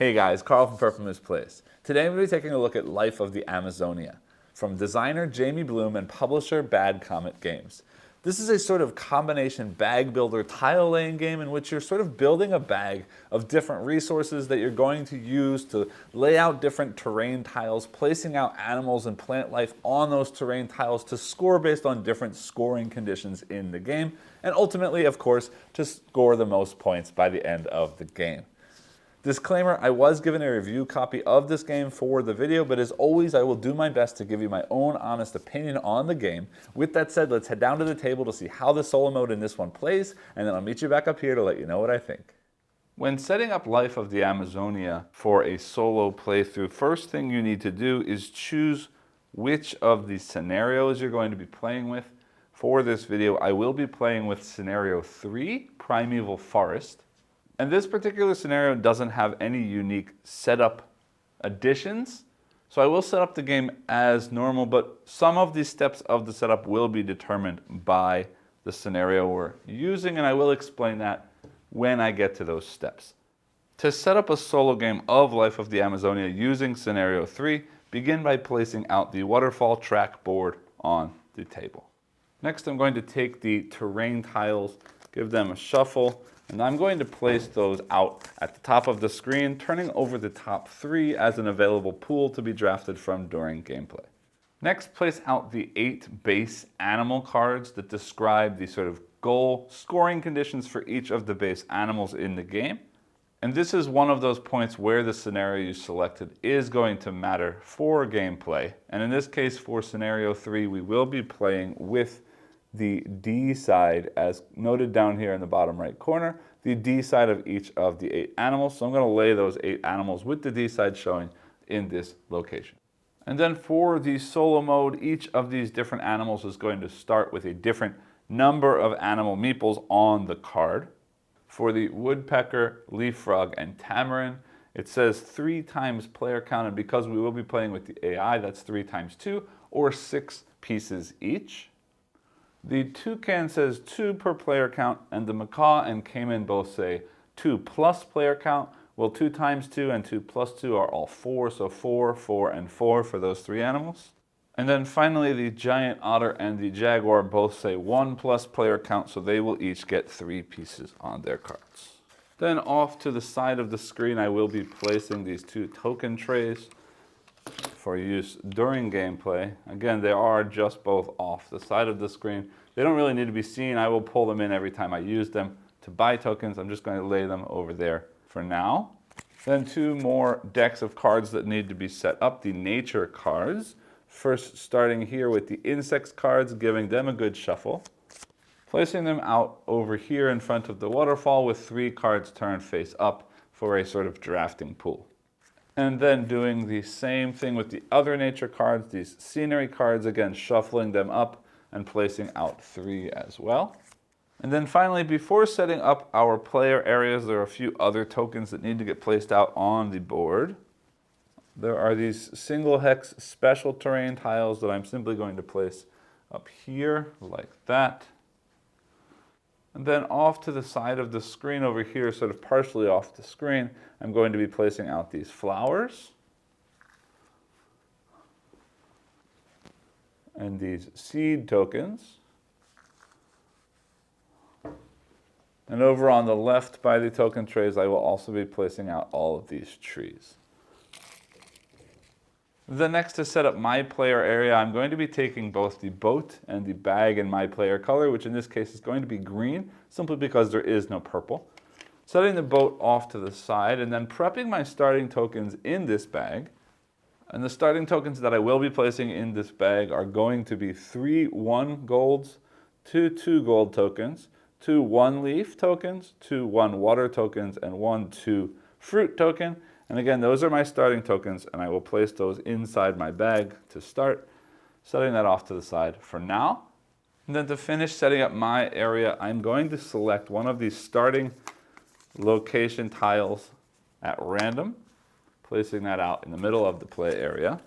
Hey guys, Carl from Purple Moose Place. Today I'm going to be taking a look at Life of the Amazonia from designer Jamie Bloom and publisher Bad Comet Games. This is a sort of combination bag builder tile laying game in which you're sort of building a bag of different resources that you're going to use to lay out different terrain tiles, placing out animals and plant life on those terrain tiles to score based on different scoring conditions in the game, and ultimately, of course, to score the most points by the end of the game. Disclaimer, I was given a review copy of this game for the video, but as always, I will do my best to give you my own honest opinion on the game. With that said, let's head down to the table to see how the solo mode in this one plays, and then I'll meet you back up here to let you know what I think. When setting up Life of the Amazonia for a solo playthrough, first thing you need to do is choose which of the scenarios you're going to be playing with. For this video, I will be playing with Scenario 3, Primeval Forest. And this particular scenario doesn't have any unique setup additions, so I will set up the game as normal, but some of the steps of the setup will be determined by the scenario we're using, and I will explain that when I get to those steps. To set up a solo game of Life of the Amazonia using Scenario 3, begin by placing out the waterfall track board on the table. Next, I'm going to take the terrain tiles, give them a shuffle, and I'm going to place those out at the top of the screen, turning over the top 3 as an available pool to be drafted from during gameplay. Next, place out the 8 base animal cards that describe the sort of goal scoring conditions for each of the base animals in the game. And this is one of those points where the scenario you selected is going to matter for gameplay. And in this case, for Scenario 3, we will be playing with the D side, as noted down here in the bottom right corner, the D side of each of the 8 animals. So I'm going to lay those 8 animals with the D side showing in this location. And then for the solo mode, each of these different animals is going to start with a different number of animal meeples on the card. For the woodpecker, leaf frog, and tamarin, it says 3 times player count, and because we will be playing with the AI, that's 3 times 2, or 6 pieces each. The toucan says 2 per player count, and the macaw and caiman both say 2 plus player count. Well, 2 times 2 and 2 plus 2 are all 4, so 4, 4, and 4 for those 3 animals. And then finally, the giant otter and the jaguar both say 1 plus player count, so they will each get 3 pieces on their cards. Then off to the side of the screen, I will be placing these 2 token trays for use during gameplay. Again, they are just both off the side of the screen. They don't really need to be seen. I will pull them in every time I use them to buy tokens. I'm just going to lay them over there for now. Then 2 more decks of cards that need to be set up, the nature cards. First, starting here with the insects cards, giving them a good shuffle. Placing them out over here in front of the waterfall with 3 cards turned face up for a sort of drafting pool. And then doing the same thing with the other nature cards, these scenery cards, again, shuffling them up and placing out 3 as well. And then finally, before setting up our player areas, there are a few other tokens that need to get placed out on the board. There are these single hex special terrain tiles that I'm simply going to place up here like that. And then off to the side of the screen over here, sort of partially off the screen, I'm going to be placing out these flowers and these seed tokens. And over on the left by the token trays, I will also be placing out all of these trees. Then next, to set up my player area, I'm going to be taking both the boat and the bag in my player color, which in this case is going to be green, simply because there is no purple. Setting the boat off to the side, and then prepping my starting tokens in this bag. And the starting tokens that I will be placing in this bag are going to be 3 1 golds, 2 2 gold tokens, 2 1 leaf tokens, 2 1 water tokens, and 1 2 fruit token. And again, those are my starting tokens, and I will place those inside my bag to start, setting that off to the side for now. And then to finish setting up my area, I'm going to select one of these starting location tiles at random, placing that out in the middle of the play area.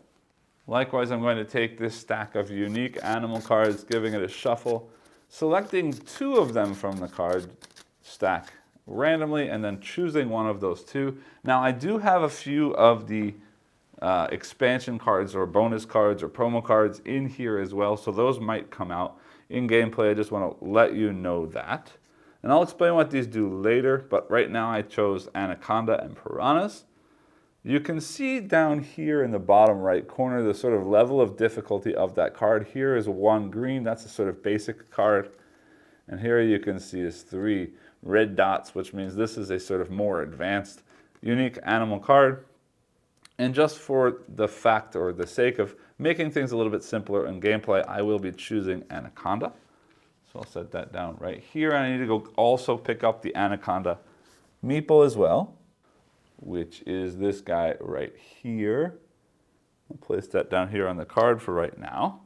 Likewise, I'm going to take this stack of unique animal cards, giving it a shuffle, selecting 2 of them from the card stack randomly and then choosing one of those two. Now I do have a few of the expansion cards or bonus cards or promo cards in here as well, so those might come out in gameplay. I just want to let you know that. And I'll explain what these do later, but right now I chose Anaconda and Piranhas. You can see down here in the bottom right corner the sort of level of difficulty of that card. Here is 1 green, that's a sort of basic card. And here you can see is 3 red dots, which means this is a sort of more advanced, unique animal card. And just for the fact or the sake of making things a little bit simpler in gameplay, I will be choosing Anaconda. So I'll set that down right here. I need to go also pick up the Anaconda meeple as well, which is this guy right here. I'll place that down here on the card for right now.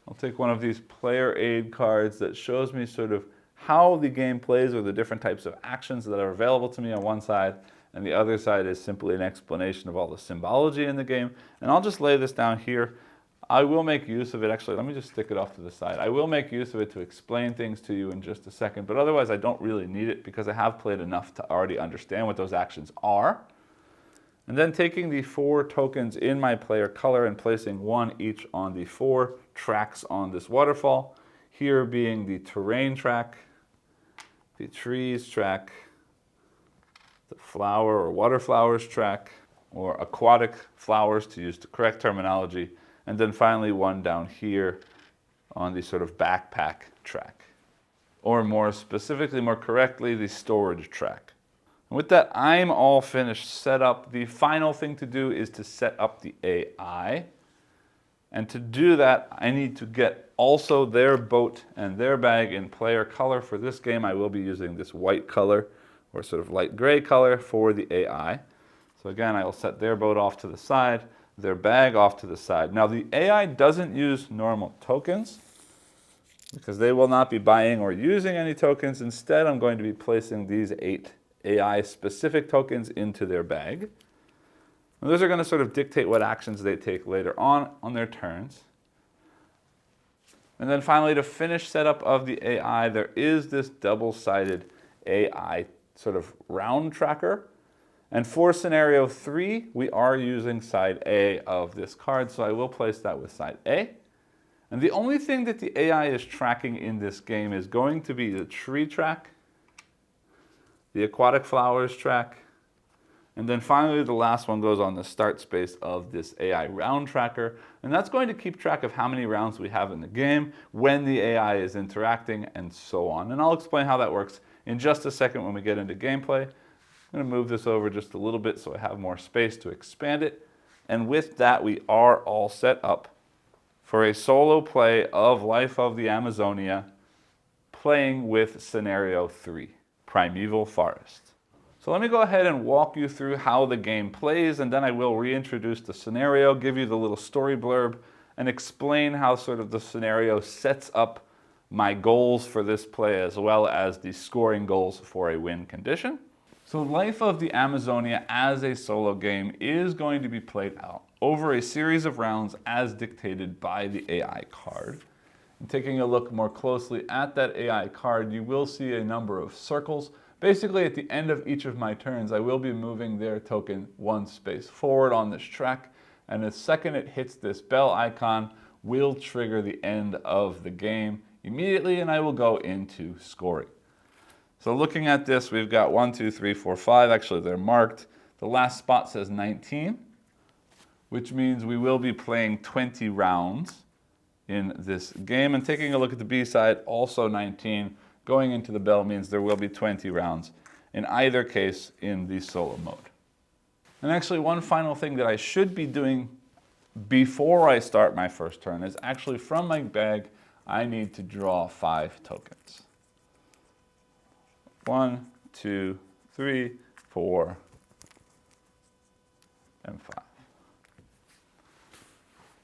I'll take one of these player aid cards that shows me sort of how the game plays or the different types of actions that are available to me on one side, and the other side is simply an explanation of all the symbology in the game. And I'll just lay this down here. I will make use of it. Actually, let me just stick it off to the side. I will make use of it to explain things to you in just a second, but otherwise I don't really need it because I have played enough to already understand what those actions are. And then taking the 4 tokens in my player color and placing 1 each on the 4 tracks on this waterfall. Here being the terrain track, the trees track, the flower or water flowers track, or aquatic flowers to use the correct terminology. And then finally 1 down here on the sort of backpack track. Or more specifically, more correctly, the storage track. And with that, I'm all finished set up. The final thing to do is to set up the AI. And to do that, I need to get also their boat and their bag in player color. For this game, I will be using this white color or sort of light gray color for the AI. So again, I will set their boat off to the side, their bag off to the side. Now the AI doesn't use normal tokens because they will not be buying or using any tokens. Instead, I'm going to be placing these 8 AI specific tokens into their bag. And those are going to sort of dictate what actions they take later on their turns. And then finally, to finish setup of the AI, there is this double-sided AI sort of round tracker. And for scenario 3, we are using side A of this card, so I will place that with side A. And the only thing that the AI is tracking in this game is going to be the tree track, the aquatic flowers track, and then finally the last one goes on the start space of this AI round tracker. And that's going to keep track of how many rounds we have in the game, when the AI is interacting, and so on. And I'll explain how that works in just a second when we get into gameplay. I'm going to move this over just a little bit so I have more space to expand it. And with that, we are all set up for a solo play of Life of the Amazonia, playing with scenario 3, Primeval Forest. So let me go ahead and walk you through how the game plays, and then I will reintroduce the scenario, give you the little story blurb, and explain how sort of the scenario sets up my goals for this play as well as the scoring goals for a win condition. So Life of the Amazonia as a solo game is going to be played out over a series of rounds as dictated by the AI card. And taking a look more closely at that AI card, you will see a number of circles. Basically, at the end of each of my turns, I will be moving their token 1 space forward on this track, and the second it hits this bell icon will trigger the end of the game immediately, and I will go into scoring. So looking at this, we've got 1, 2, 3, 4, 5. Actually, they're marked. The last spot says 19, which means we will be playing 20 rounds in this game. And taking a look at the B side, also 19. Going into the bell means there will be 20 rounds in either case in the solo mode. And actually, one final thing that I should be doing before I start my first turn is actually from my bag, I need to draw 5 tokens. 1, 2, 3, 4, and 5.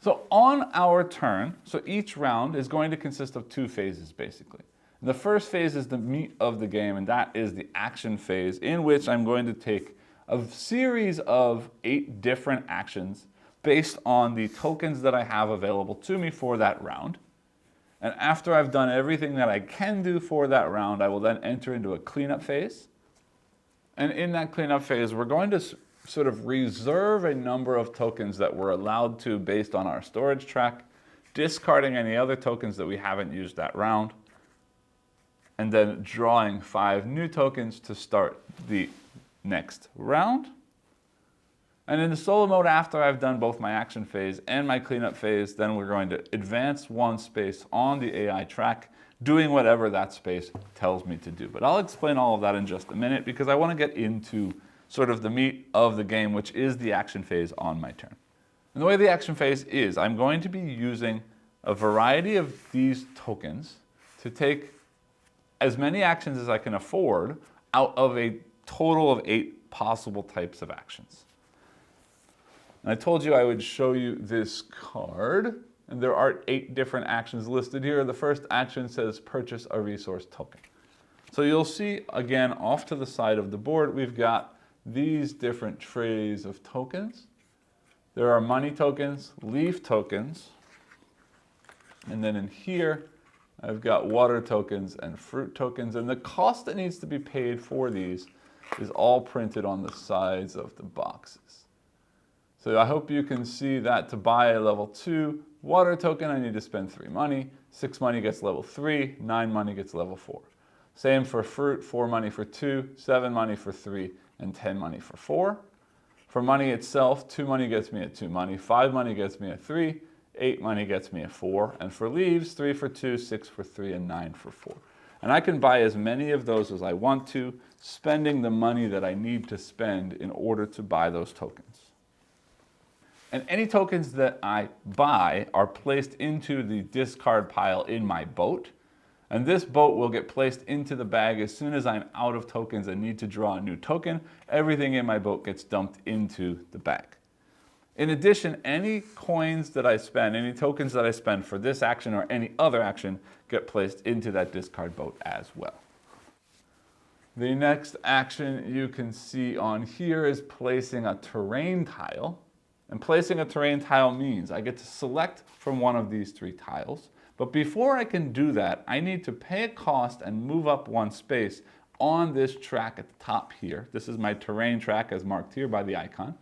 So on our turn, so each round is going to consist of 2 phases basically. The first phase is the meat of the game, and that is the action phase, in which I'm going to take a series of 8 different actions based on the tokens that I have available to me for that round. And after I've done everything that I can do for that round, I will then enter into a cleanup phase, And in that cleanup phase, we're going to sort of reserve a number of tokens that we're allowed to based on our storage track, discarding any other tokens that we haven't used that round, and then drawing 5 new tokens to start the next round. And in the solo mode, after I've done both my action phase and my cleanup phase, then we're going to advance 1 space on the AI track, doing whatever that space tells me to do. But I'll explain all of that in just a minute because I want to get into sort of the meat of the game, which is the action phase on my turn. And the way the action phase is, I'm going to be using a variety of these tokens to take as many actions as I can afford out of a total of 8 possible types of actions. And I told you I would show you this card, and there are 8 different actions listed here. The first action says purchase a resource token. So you'll see, again, off to the side of the board, we've got these different trays of tokens. There are money tokens, leaf tokens, and then in here, I've got water tokens and fruit tokens, and the cost that needs to be paid for these is all printed on the sides of the boxes. So I hope you can see that to buy a level 2 water token, I need to spend 3 money. 6 money gets level 3, 9 money gets level 4. Same for fruit, 4 money for 2, 7 money for 3, and 10 money for 4. For money itself, 2 money gets me a 2 money, 5 money gets me a 3, 8 money gets me a 4, and for leaves, 3 for 2, 6 for 3, and 9 for 4. And I can buy as many of those as I want to, spending the money that I need to spend in order to buy those tokens. And any tokens that I buy are placed into the discard pile in my boat. And this boat will get placed into the bag as soon as I'm out of tokens and need to draw a new token. Everything in my boat gets dumped into the bag. In addition, any coins that I spend, any tokens that I spend for this action or any other action get placed into that discard boat as well. The next action you can see on here is placing a terrain tile. And placing a terrain tile means I get to select from one of these 3 tiles. But before I can do that, I need to pay a cost and move up 1 space on this track at the top here. This is my terrain track as marked here by the icon.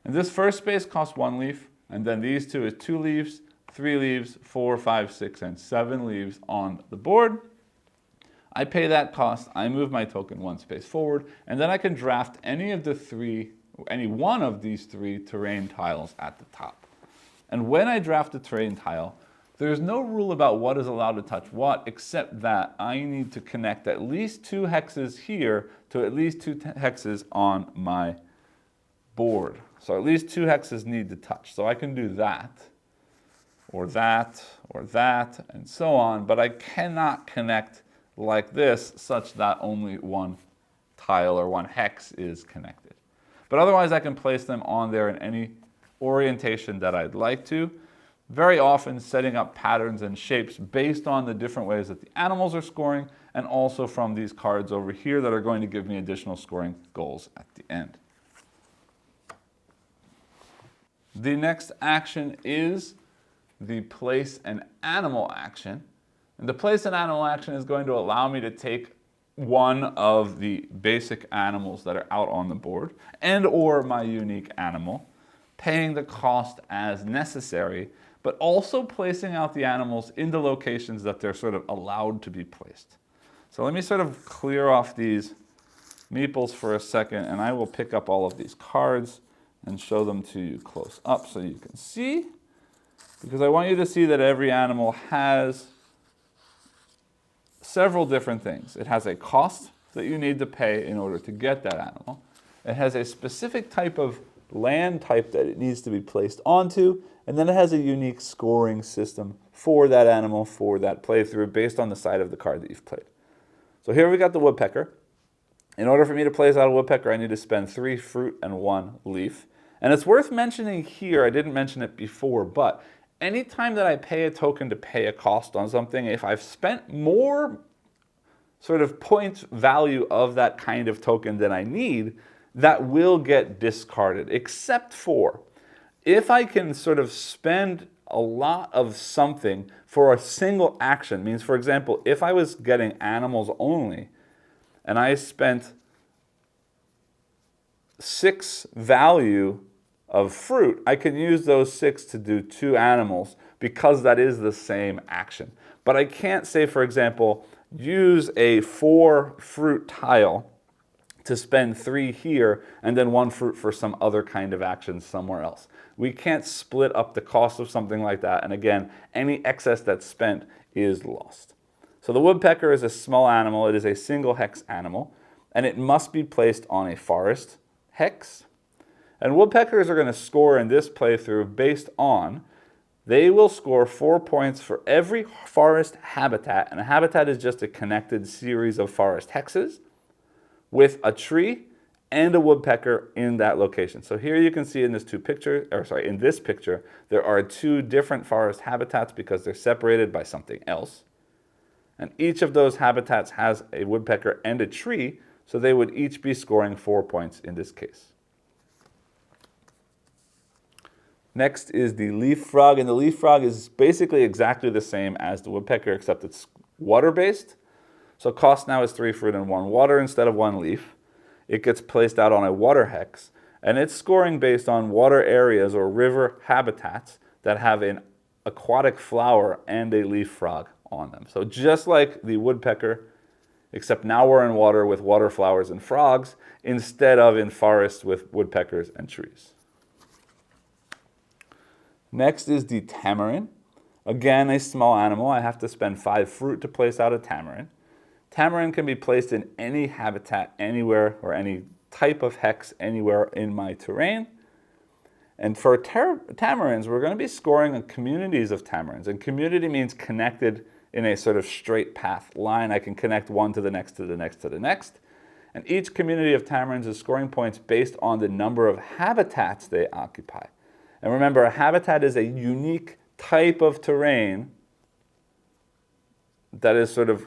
And this first space costs 1 leaf, and then these 2 is 2 leaves, 3 leaves, 4, 5, 6, and 7 leaves on the board. I pay that cost, I move my token 1 space forward, and then I can draft any one of these 3 terrain tiles at the top. And when I draft a terrain tile, there's no rule about what is allowed to touch what, except that I need to connect at least 2 hexes here to at least 2 hexes on my board. So at least 2 hexes need to touch. So I can do that, or that, or that, and so on, but I cannot connect like this such that only 1 tile or 1 hex is connected. But otherwise, I can place them on there in any orientation that I'd like to, very often setting up patterns and shapes based on the different ways that the animals are scoring, and also from these cards over here that are going to give me additional scoring goals at the end. The next action is the place an animal action. And the place an animal action is going to allow me to take one of the basic animals that are out on the board and or my unique animal, paying the cost as necessary, but also placing out the animals in the locations that they're sort of allowed to be placed. So let me sort of clear off these meeples for a second, and I will pick up all of these cards and show them to you close up so you can see, because I want you to see that every animal has several different things. It has a cost that you need to pay in order to get that animal. It has a specific type of land type that it needs to be placed onto, and then it has a unique scoring system for that animal for that playthrough based on the side of the card that you've played. So here we got the woodpecker. In order for me to place out a woodpecker, I need to spend 3 fruit and 1 leaf. And it's worth mentioning here, I didn't mention it before, but anytime that I pay a token to pay a cost on something, if I've spent more sort of point value of that kind of token than I need, that will get discarded, except for if I can sort of spend a lot of something for a single action. Means, for example, if I was getting animals only and I spent 6 value of fruit, I can use those 6 to do 2 animals because that is the same action. But I can't say, for example, use a 4 fruit tile to spend 3 here and then 1 fruit for some other kind of action somewhere else. We can't split up the cost of something like that, and again, any excess that's spent is lost. So the woodpecker is a small animal. It is a single hex animal, and it must be placed on a forest hex. And woodpeckers are going to score in this playthrough based on, they will score 4 points for every forest habitat, and a habitat is just a connected series of forest hexes with a tree and a woodpecker in that location. So here you can see in this in this picture, there are 2 different forest habitats because they're separated by something else. And each of those habitats has a woodpecker and a tree, so they would each be scoring 4 points in this case. Next is the leaf frog, and the leaf frog is basically exactly the same as the woodpecker, except it's water-based. So cost now is 3 fruit and 1 water instead of 1 leaf. It gets placed out on a water hex, and it's scoring based on water areas or river habitats that have an aquatic flower and a leaf frog on them. So just like the woodpecker, except now we're in water with water flowers and frogs instead of in forests with woodpeckers and trees. Next is the tamarin. Again, a small animal. I have to spend 5 fruit to place out a tamarin. Tamarin can be placed in any habitat anywhere or any type of hex anywhere in my terrain. And for tamarins, we're going to be scoring on communities of tamarins. And community means connected in a sort of straight path line. I can connect one to the next, to the next, to the next. And each community of tamarins is scoring points based on the number of habitats they occupy. And remember, a habitat is a unique type of terrain that is sort of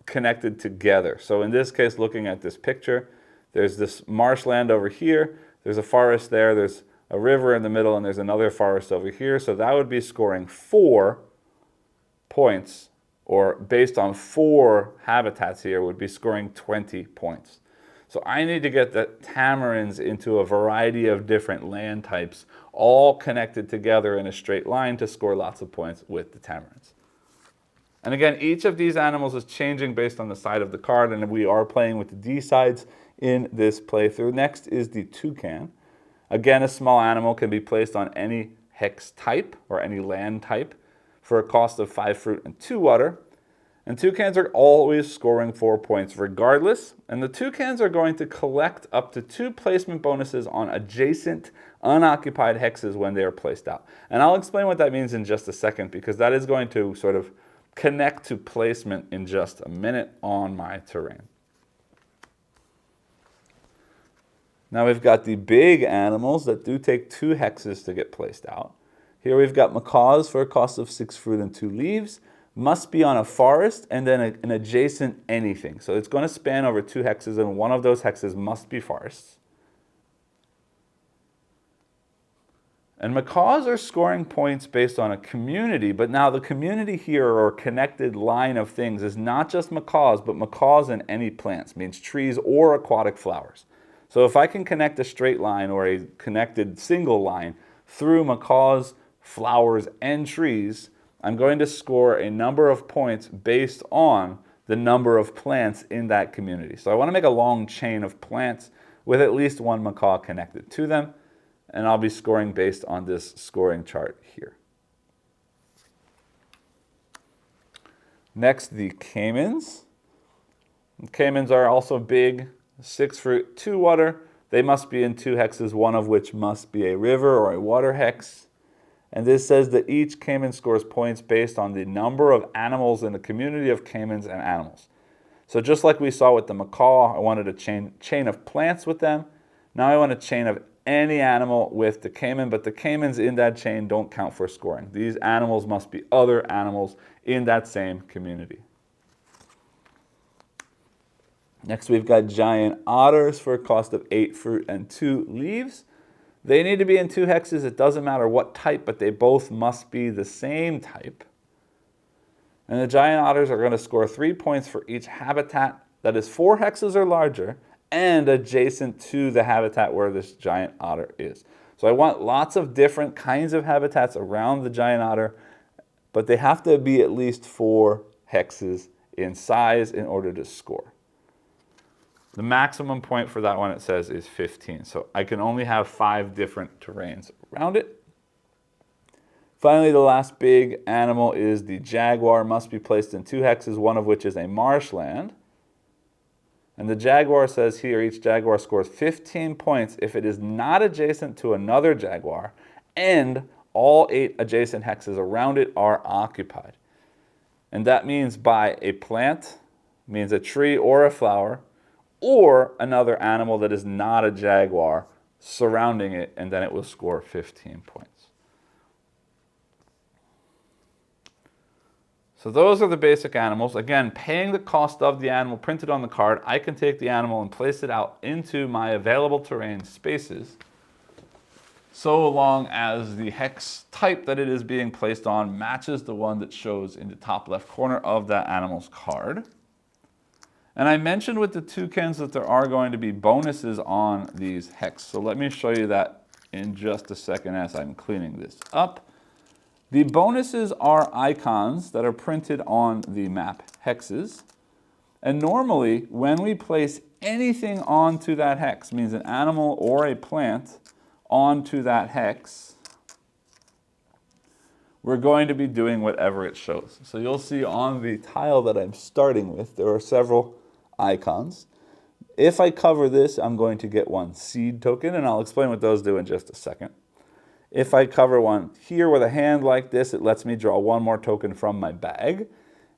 connected together. So in this case, looking at this picture, there's this marshland over here, there's a forest there, there's a river in the middle, and there's another forest over here. So that would be scoring 4 points, or based on 4 habitats here, would be scoring 20 points. So I need to get the tamarins into a variety of different land types, all connected together in a straight line to score lots of points with the tamarins. And again, each of these animals is changing based on the side of the card, and we are playing with the D sides in this playthrough. Next is the toucan. Again, a small animal can be placed on any hex type or any land type for a cost of 5 fruit and 2 water. And toucans are always scoring 4 points regardless. And the toucans are going to collect up to 2 placement bonuses on adjacent unoccupied hexes when they are placed out. And I'll explain what that means in just a second, because that is going to sort of connect to placement in just a minute on my terrain. Now we've got the big animals that do take 2 hexes to get placed out. Here we've got macaws for a cost of 6 fruit and 2 leaves. Must be on a forest and then an adjacent anything. So it's going to span over 2 hexes, and one of those hexes must be forests. And macaws are scoring points based on a community, but now the community here, or connected line of things, is not just macaws, but macaws and any plants, means trees or aquatic flowers. So if I can connect a straight line or a connected single line through macaws, flowers, and trees, I'm going to score a number of points based on the number of plants in that community. So I want to make a long chain of plants with at least 1 macaw connected to them, and I'll be scoring based on this scoring chart here. Next, the caimans. Caimans are also big, 6 fruit, 2 water. They must be in 2 hexes, one of which must be a river or a water hex. And this says that each caiman scores points based on the number of animals in the community of caimans and animals. So just like we saw with the macaw, I wanted a chain of plants with them. Now I want a chain of any animal with the caiman, but the caimans in that chain don't count for scoring. These animals must be other animals in that same community. Next, we've got giant otters for a cost of 8 fruit and 2 leaves. They need to be in 2 hexes. It doesn't matter what type, but they both must be the same type. And the giant otters are going to score 3 points for each habitat that is 4 hexes or larger and adjacent to the habitat where this giant otter is. So I want lots of different kinds of habitats around the giant otter, but they have to be at least 4 hexes in size in order to score. The maximum point for that one, it says, is 15. So I can only have 5 different terrains around it. Finally, the last big animal is the jaguar. Must be placed in 2 hexes, one of which is a marshland. And the jaguar says here, each jaguar scores 15 points if it is not adjacent to another jaguar and all 8 adjacent hexes around it are occupied. And that means by a plant, means a tree or a flower, or another animal that is not a jaguar surrounding it, and then it will score 15 points. So those are the basic animals. Again, paying the cost of the animal printed on the card, I can take the animal and place it out into my available terrain spaces, so long as the hex type that it is being placed on matches the one that shows in the top left corner of that animal's card. And I mentioned with the toucans that there are going to be bonuses on these hex. So let me show you that in just a second as I'm cleaning this up. The bonuses are icons that are printed on the map hexes. And normally, when we place anything onto that hex, means an animal or a plant onto that hex, we're going to be doing whatever it shows. So you'll see on the tile that I'm starting with, there are several icons. If I cover this, I'm going to get 1 seed token, and I'll explain what those do in just a second. If I cover one here with a hand like this, it lets me draw 1 more token from my bag.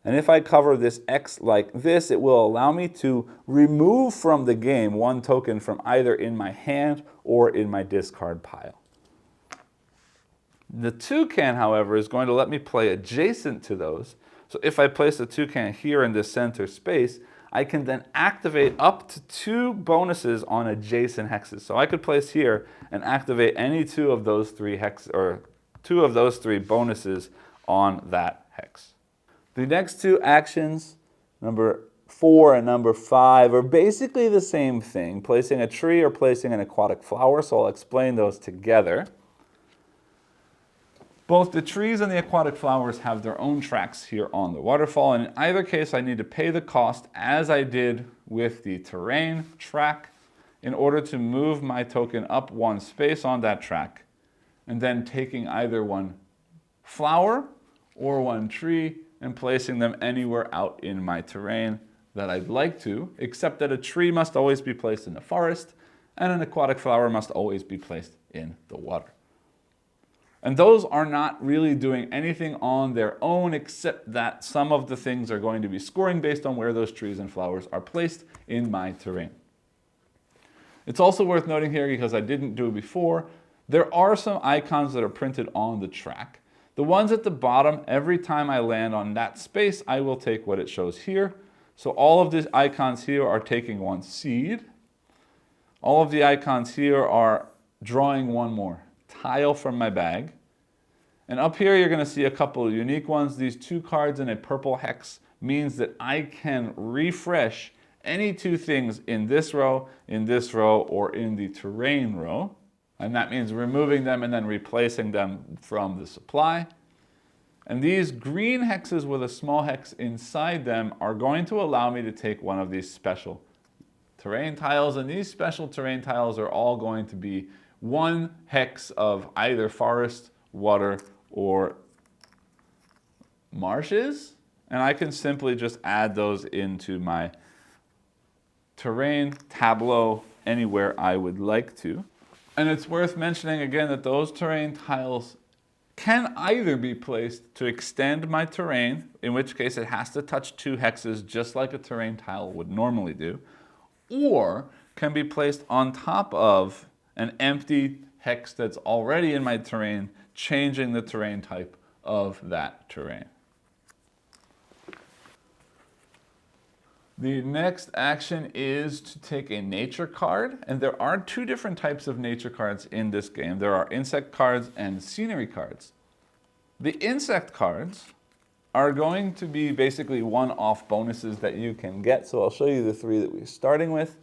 And if I cover this X like this, it will allow me to remove from the game 1 token from either in my hand or in my discard pile. The toucan, however, is going to let me play adjacent to those. So if I place a toucan here in this center space, I can then activate up to 2 bonuses on adjacent hexes. So I could place here and activate any 2 of those 3 hex, or 2 of those 3 bonuses on that hex. The next 2 actions, number 4 and number 5, are basically the same thing, placing a tree or placing an aquatic flower, so I'll explain those together. Both the trees and the aquatic flowers have their own tracks here on the waterfall, and in either case I need to pay the cost as I did with the terrain track in order to move my token up 1 space on that track, and then taking either 1 flower or 1 tree and placing them anywhere out in my terrain that I'd like to, except that a tree must always be placed in the forest and an aquatic flower must always be placed in the water. And those are not really doing anything on their own, except that some of the things are going to be scoring based on where those trees and flowers are placed in my terrain. It's also worth noting here, because I didn't do it before, there are some icons that are printed on the track. The ones at the bottom, every time I land on that space, I will take what it shows here. So all of these icons here are taking 1 seed. All of the icons here are drawing 1 more tile from my bag. And up here you're going to see a couple of unique ones. These 2 cards in a purple hex means that I can refresh any 2 things in this row, or in the terrain row. And that means removing them and then replacing them from the supply. And these green hexes with a small hex inside them are going to allow me to take one of these special terrain tiles. And these special terrain tiles are all going to be 1 hex of either forest, water, or marshes. And I can simply just add those into my terrain tableau anywhere I would like to. And it's worth mentioning again that those terrain tiles can either be placed to extend my terrain, in which case it has to touch 2 hexes just like a terrain tile would normally do, or can be placed on top of an empty hex that's already in my terrain, changing the terrain type of that terrain. The next action is to take a nature card, and there are 2 different types of nature cards in this game. There are insect cards and scenery cards. The insect cards are going to be basically one-off bonuses that you can get, so I'll show you the 3 that we're starting with.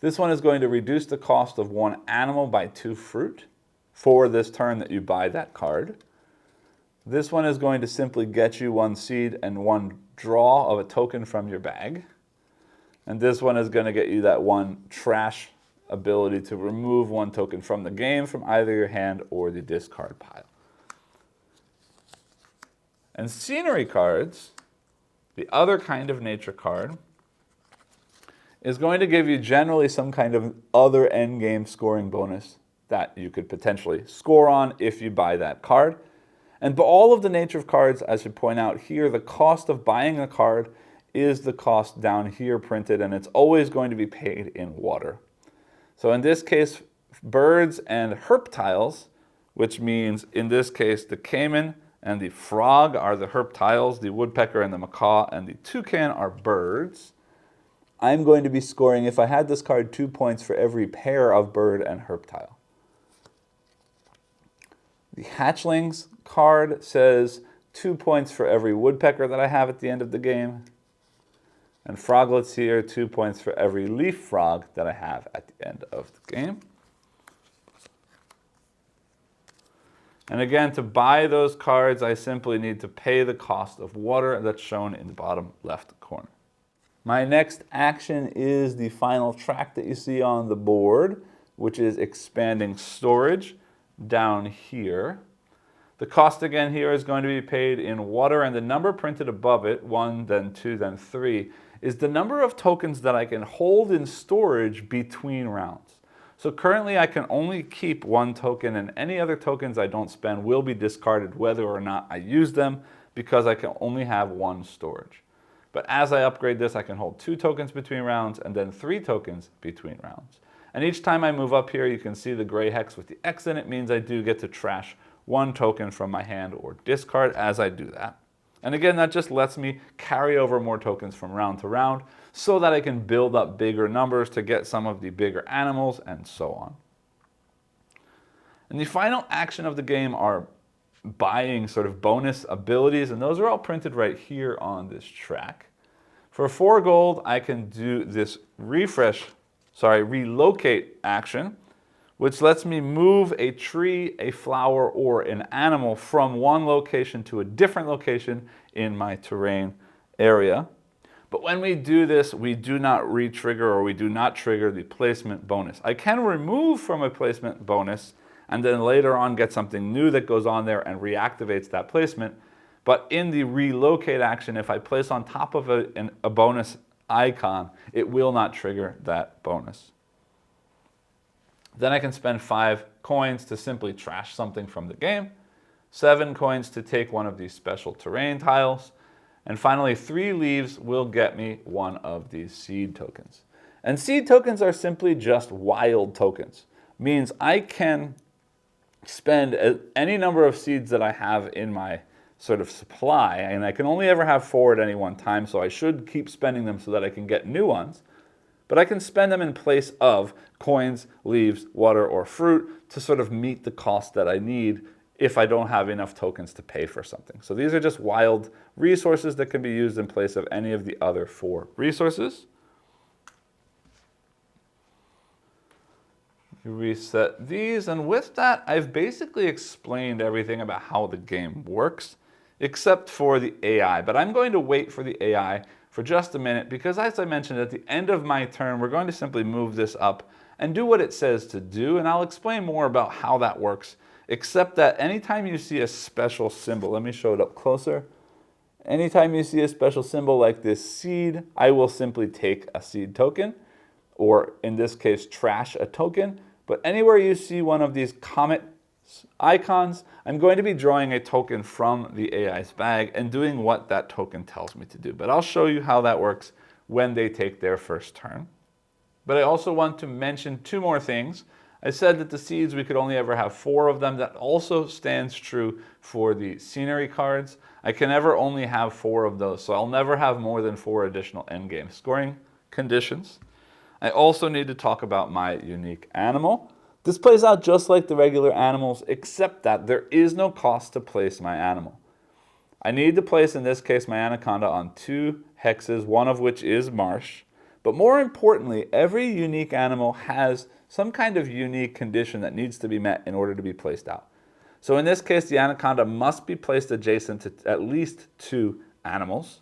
This one is going to reduce the cost of one animal by 2 fruit for this turn that you buy that card. This one is going to simply get you 1 seed and 1 draw of a token from your bag. And this one is going to get you that 1 trash ability to remove 1 token from the game from either your hand or the discard pile. And scenery cards, the other kind of nature card, is going to give you generally some kind of other endgame scoring bonus that you could potentially score on if you buy that card. And but all of the nature of cards, as you point out here, the cost of buying a card is the cost down here printed, and it's always going to be paid in water. So in this case, birds and herptiles, which means in this case the caiman and the frog are the herptiles, the woodpecker and the macaw and the toucan are birds. I'm going to be scoring, if I had this card, 2 points for every pair of bird and herptile. The hatchlings card says 2 points for every woodpecker that I have at the end of the game. And froglets here, 2 points for every leaf frog that I have at the end of the game. And again, to buy those cards, I simply need to pay the cost of water that's shown in the bottom left corner. My next action is the final track that you see on the board, which is expanding storage down here. The cost again here is going to be paid in water, and the number printed above it, 1, then 2, then 3, is the number of tokens that I can hold in storage between rounds. So currently I can only keep 1 token, and any other tokens I don't spend will be discarded whether or not I use them, because I can only have 1 storage. But as I upgrade this, I can hold 2 tokens between rounds and then 3 tokens between rounds. And each time I move up here, you can see the gray hex with the X in it means I do get to trash 1 token from my hand or discard as I do that. And again, that just lets me carry over more tokens from round to round so that I can build up bigger numbers to get some of the bigger animals and so on. And the final action of the game are buying sort of bonus abilities, and those are all printed right here on this track. For 4 gold, I can do this relocate action, which lets me move a tree, a flower, or an animal from one location to a different location in my terrain area. But when we do this, we do not re-trigger, or we do not trigger the placement bonus. I can remove from a placement bonus and then later on get something new that goes on there and reactivates that placement. But in the relocate action, if I place on top of a bonus icon, it will not trigger that bonus. Then I can spend 5 coins to simply trash something from the game, 7 coins to take one of these special terrain tiles, and finally 3 leaves will get me 1 of these seed tokens. And seed tokens are simply just wild tokens. Means I can spend any number of seeds that I have in my sort of supply, and I can only ever have 4 at any one time, so I should keep spending them so that I can get new ones. But I can spend them in place of coins, leaves, water, or fruit to sort of meet the cost that I need if I don't have enough tokens to pay for something. So these are just wild resources that can be used in place of any of the other 4 resources. You reset these, and with that, I've basically explained everything about how the game works, except for the AI. But I'm going to wait for the AI for just a minute, because as I mentioned, at the end of my turn, we're going to simply move this up and do what it says to do, and I'll explain more about how that works, except that anytime you see a special symbol, let me show it up closer. Anytime you see a special symbol like this seed, I will simply take a seed token, or in this case, trash a token. But anywhere you see one of these comet icons, I'm going to be drawing a token from the AI's bag and doing what that token tells me to do. But I'll show you how that works when they take their first turn. But I also want to mention 2 more things. I said that the seeds, we could only ever have 4 of them. That also stands true for the scenery cards. I can never only have 4 of those, so I'll never have more than 4 additional endgame scoring conditions. I also need to talk about my unique animal. This plays out just like the regular animals, except that there is no cost to place my animal. I need to place, in this case, my anaconda on 2 hexes, one of which is marsh. But more importantly, every unique animal has some kind of unique condition that needs to be met in order to be placed out. So in this case, the anaconda must be placed adjacent to at least 2 animals.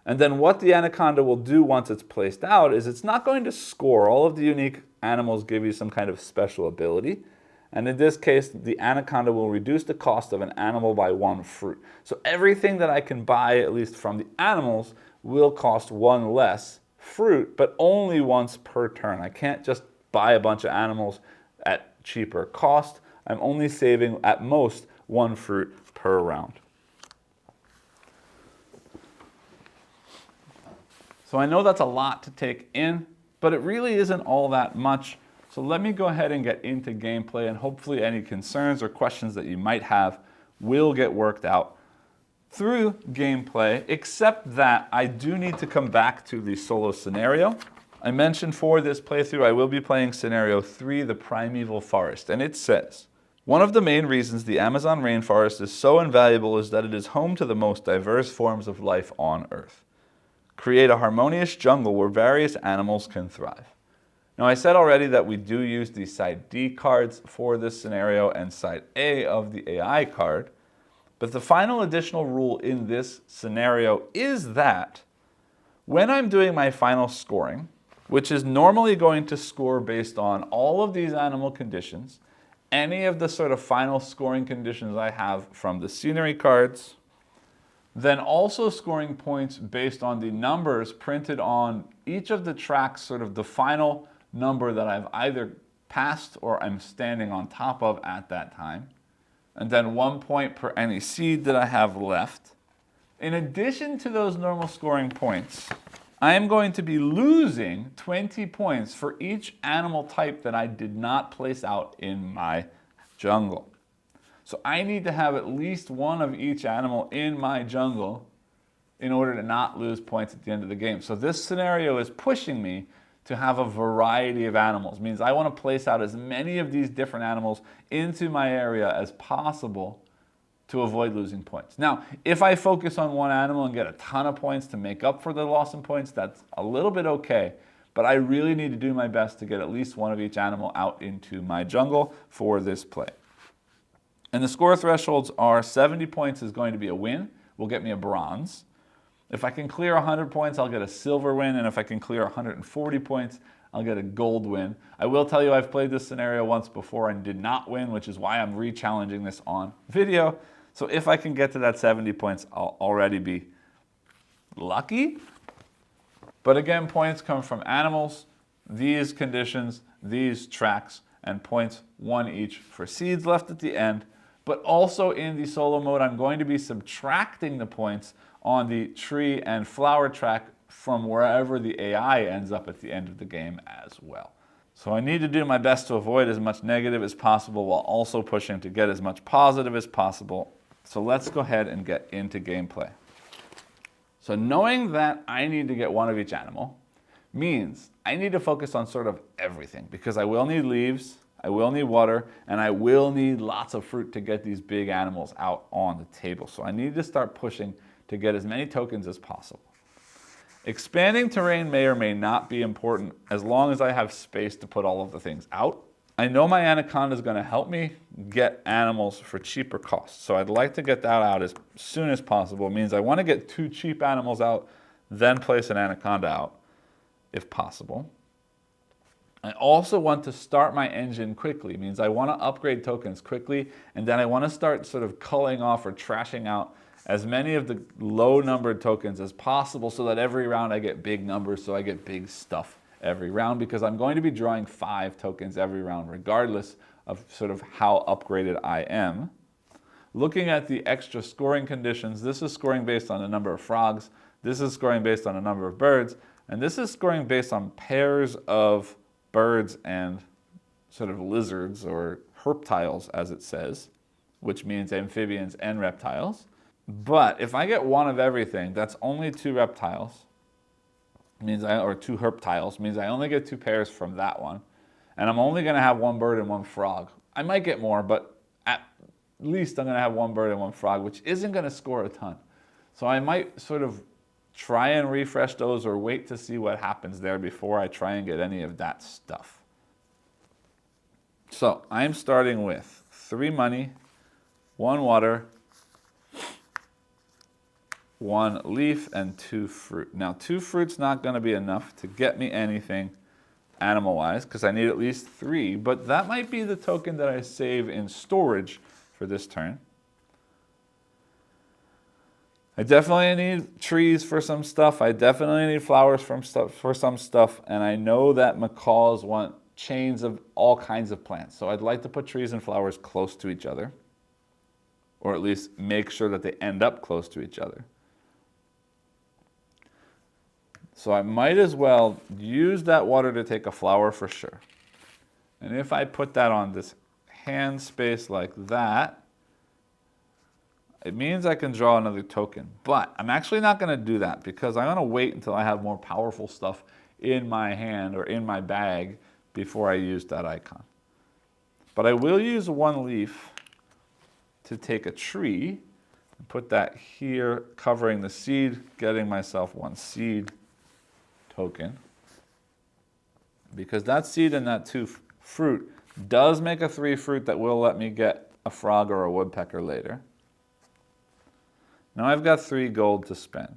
And then what the anaconda will do once it's placed out is it's not going to score. All of the unique animals give you some kind of special ability. And in this case, the anaconda will reduce the cost of an animal by 1 fruit. So everything that I can buy, at least from the animals, will cost 1 less fruit, but only once per turn. I can't just buy a bunch of animals at cheaper cost. I'm only saving at most 1 fruit per round. So I know that's a lot to take in, but it really isn't all that much. So let me go ahead and get into gameplay, and hopefully any concerns or questions that you might have will get worked out through gameplay, except that I do need to come back to the solo scenario. I mentioned for this playthrough I will be playing scenario 3, the Primeval Forest, and it says, one of the main reasons the Amazon rainforest is so invaluable is that it is home to the most diverse forms of life on Earth. Create a harmonious jungle where various animals can thrive. Now I said already that we do use the side D cards for this scenario and side A of the AI card, but the final additional rule in this scenario is that when I'm doing my final scoring, which is normally going to score based on all of these animal conditions, any of the sort of final scoring conditions I have from the scenery cards, then also scoring points based on the numbers printed on each of the tracks, sort of the final number that I've either passed or I'm standing on top of at that time. And then 1 point per any seed that I have left. In addition to those normal scoring points, I am going to be losing 20 points for each animal type that I did not place out in my jungle. So I need to have at least one of each animal in my jungle in order to not lose points at the end of the game. So this scenario is pushing me to have a variety of animals. It means I want to place out as many of these different animals into my area as possible to avoid losing points. Now, if I focus on one animal and get a ton of points to make up for the loss in points, that's a little bit okay. But I really need to do my best to get at least one of each animal out into my jungle for this play. And the score thresholds are 70 points is going to be a win, will get me a bronze. If I can clear 100 points, I'll get a silver win, and if I can clear 140 points, I'll get a gold win. I will tell you I've played this scenario once before and did not win, which is why I'm re-challenging this on video. So if I can get to that 70 points, I'll already be lucky. But again, points come from animals, these conditions, these tracks, and points 1 each for seeds left at the end. But also in the solo mode, I'm going to be subtracting the points on the tree and flower track from wherever the AI ends up at the end of the game as well. So I need to do my best to avoid as much negative as possible while also pushing to get as much positive as possible. So let's go ahead and get into gameplay. So knowing that I need to get one of each animal means I need to focus on sort of everything, because I will need leaves, I will need water, and I will need lots of fruit to get these big animals out on the table. So I need to start pushing to get as many tokens as possible. Expanding terrain may or may not be important as long as I have space to put all of the things out. I know my anaconda is going to help me get animals for cheaper costs, so I'd like to get that out as soon as possible. It means I want to get 2 cheap animals out, then place an anaconda out, if possible. I also want to start my engine quickly. It means I want to upgrade tokens quickly, and then I want to start sort of culling off or trashing out as many of the low numbered tokens as possible so that every round I get big numbers, so I get big stuff every round, because I'm going to be drawing 5 tokens every round regardless of sort of how upgraded I am. Looking at the extra scoring conditions, this is scoring based on the number of frogs, this is scoring based on the number of birds, and this is scoring based on pairs of birds and sort of lizards, or herptiles as it says, which means amphibians and reptiles. But if I get one of everything, that's only 2 reptiles, or 2 herptiles, means I only get 2 pairs from that one. And I'm only going to have 1 bird and 1 frog. I might get more, but at least I'm going to have 1 bird and 1 frog, which isn't going to score a ton. So I might sort of try and refresh those or wait to see what happens there before I try and get any of that stuff. So I'm starting with 3 money, 1 water, 1 leaf, and 2 fruit. Now 2 fruit's not going to be enough to get me anything animal-wise because I need at least 3, but that might be the token that I save in storage for this turn. I definitely need trees for some stuff. I definitely need flowers for some stuff. And I know that macaws want chains of all kinds of plants. So I'd like to put trees and flowers close to each other, or at least make sure that they end up close to each other. So I might as well use that water to take a flower for sure. And if I put that on this hand space like that, it means I can draw another token, but I'm actually not going to do that because I'm going to wait until I have more powerful stuff in my hand or in my bag before I use that icon. But I will use 1 leaf to take a tree and put that here covering the seed, getting myself 1 seed token. Because that seed and that 2 fruit does make a 3 fruit that will let me get a frog or a woodpecker later. Now I've got 3 gold to spend.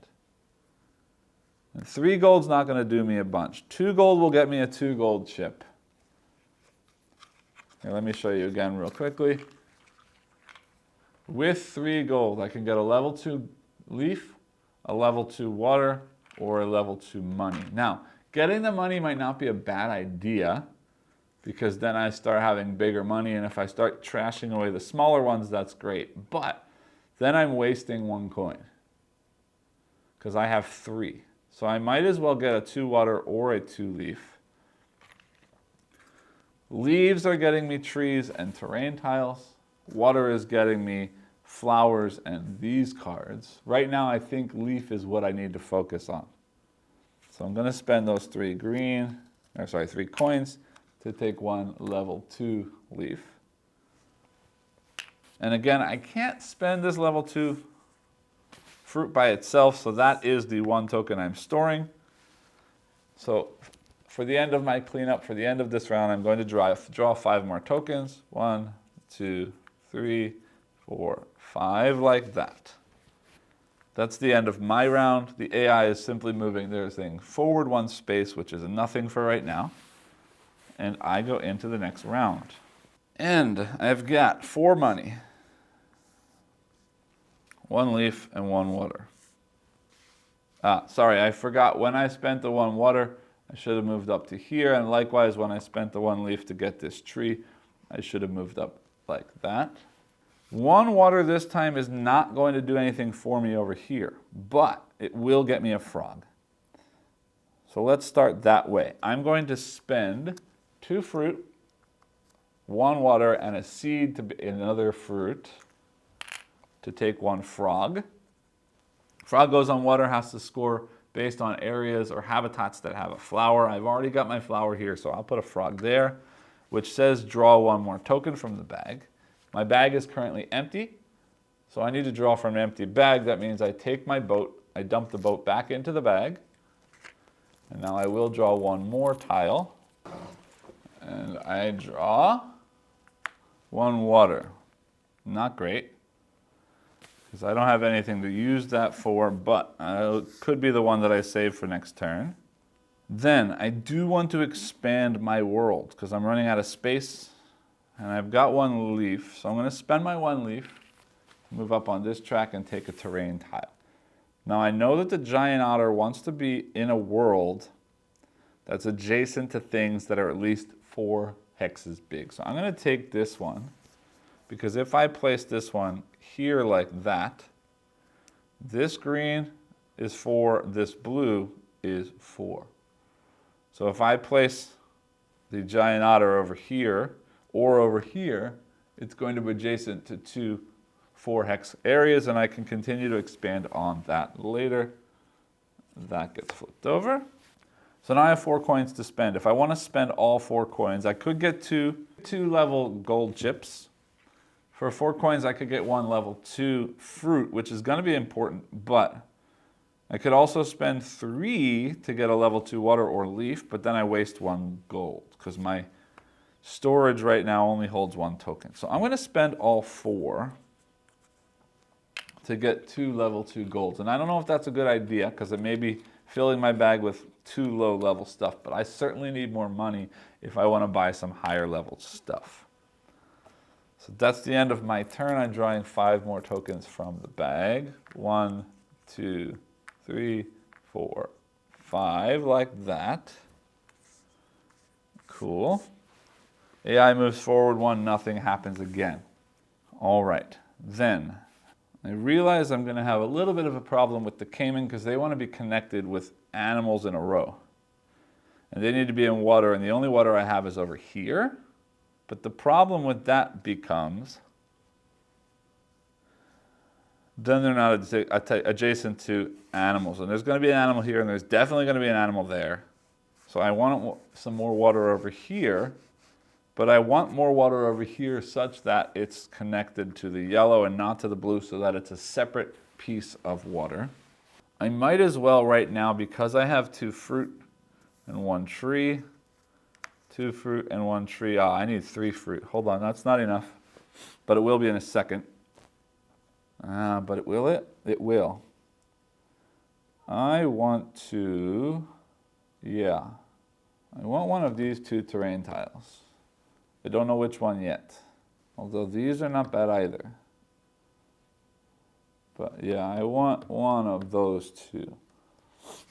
And 3 gold's not going to do me a bunch. 2 gold will get me a 2 gold chip. Here, let me show you again real quickly. With 3 gold, I can get a level 2 leaf, a level 2 water, or a level 2 money. Now, getting the money might not be a bad idea because then I start having bigger money, and if I start trashing away the smaller ones, that's great. But then I'm wasting 1 coin because I have 3. So I might as well get a 2 water or a 2 leaf. Leaves are getting me trees and terrain tiles. Water is getting me flowers and these cards. Right now I think leaf is what I need to focus on. So I'm going to spend those 3 coins to take 1 level 2 leaf. And again, I can't spend this level 2 fruit by itself, so that is the 1 token I'm storing. So for the end of my cleanup, for the end of this round, I'm going to draw 5 more tokens. 1, 2, 3, 4, 5, like that. That's the end of my round. The AI is simply moving their thing forward 1 space, which is nothing for right now. And I go into the next round. And I've got 4 money, 1 leaf, and 1 water. Sorry, I forgot. When I spent the 1 water, I should have moved up to here. And likewise, when I spent the 1 leaf to get this tree, I should have moved up like that. 1 water this time is not going to do anything for me over here, but it will get me a frog. So let's start that way. I'm going to spend 2 fruit, 1 water, and a seed to be another fruit to take 1 frog. Frog goes on water, has to score based on areas or habitats that have a flower. I've already got my flower here, so I'll put a frog there, which says draw 1 more token from the bag. My bag is currently empty, so I need to draw from an empty bag. That means I take my boat, I dump the boat back into the bag, and now I will draw 1 more tile, and I draw 1 water. Not great, because I don't have anything to use that for, but it could be the one that I save for next turn. Then I do want to expand my world, because I'm running out of space, and I've got 1 leaf, so I'm going to spend my 1 leaf, move up on this track, and take a terrain tile. Now I know that the giant otter wants to be in a world that's adjacent to things that are at least 4 hexes big. So I'm going to take this one, because if I place this one here like that, this green is 4, this blue is 4. So if I place the giant otter over here or over here, it's going to be adjacent to 2 4 hex areas, and I can continue to expand on that later. That gets flipped over. So now I have 4 coins to spend. If I want to spend all 4 coins, I could get 2 level gold chips. For 4 coins, I could get 1 level 2 fruit, which is going to be important, but I could also spend 3 to get a level 2 water or leaf, but then I waste 1 gold because my storage right now only holds 1 token. So I'm going to spend all 4 to get 2 level 2 golds. And I don't know if that's a good idea because it may be filling my bag with too low level stuff, but I certainly need more money if I want to buy some higher level stuff. So that's the end of my turn. I'm drawing 5 more tokens from the bag. 1, 2, 3, 4, 5, like that. Cool. AI moves forward 1, nothing happens again. All right, then I realize I'm going to have a little bit of a problem with the caiman because they want to be connected with animals in a row. And they need to be in water, and the only water I have is over here. But the problem with that becomes, then they're not adjacent to animals. And there's going to be an animal here, and there's definitely going to be an animal there. So I want some more water over here, but I want more water over here such that it's connected to the yellow and not to the blue so that it's a separate piece of water. I might as well right now, because I have 2 fruit and 1 tree, 2 fruit and 1 tree. Ah, I need 3 fruit. Hold on, that's not enough, but it will be in a second. But it will it? It will. I want to, I want one of these 2 terrain tiles. I don't know which one yet, although these are not bad either. But yeah, I want one of those 2.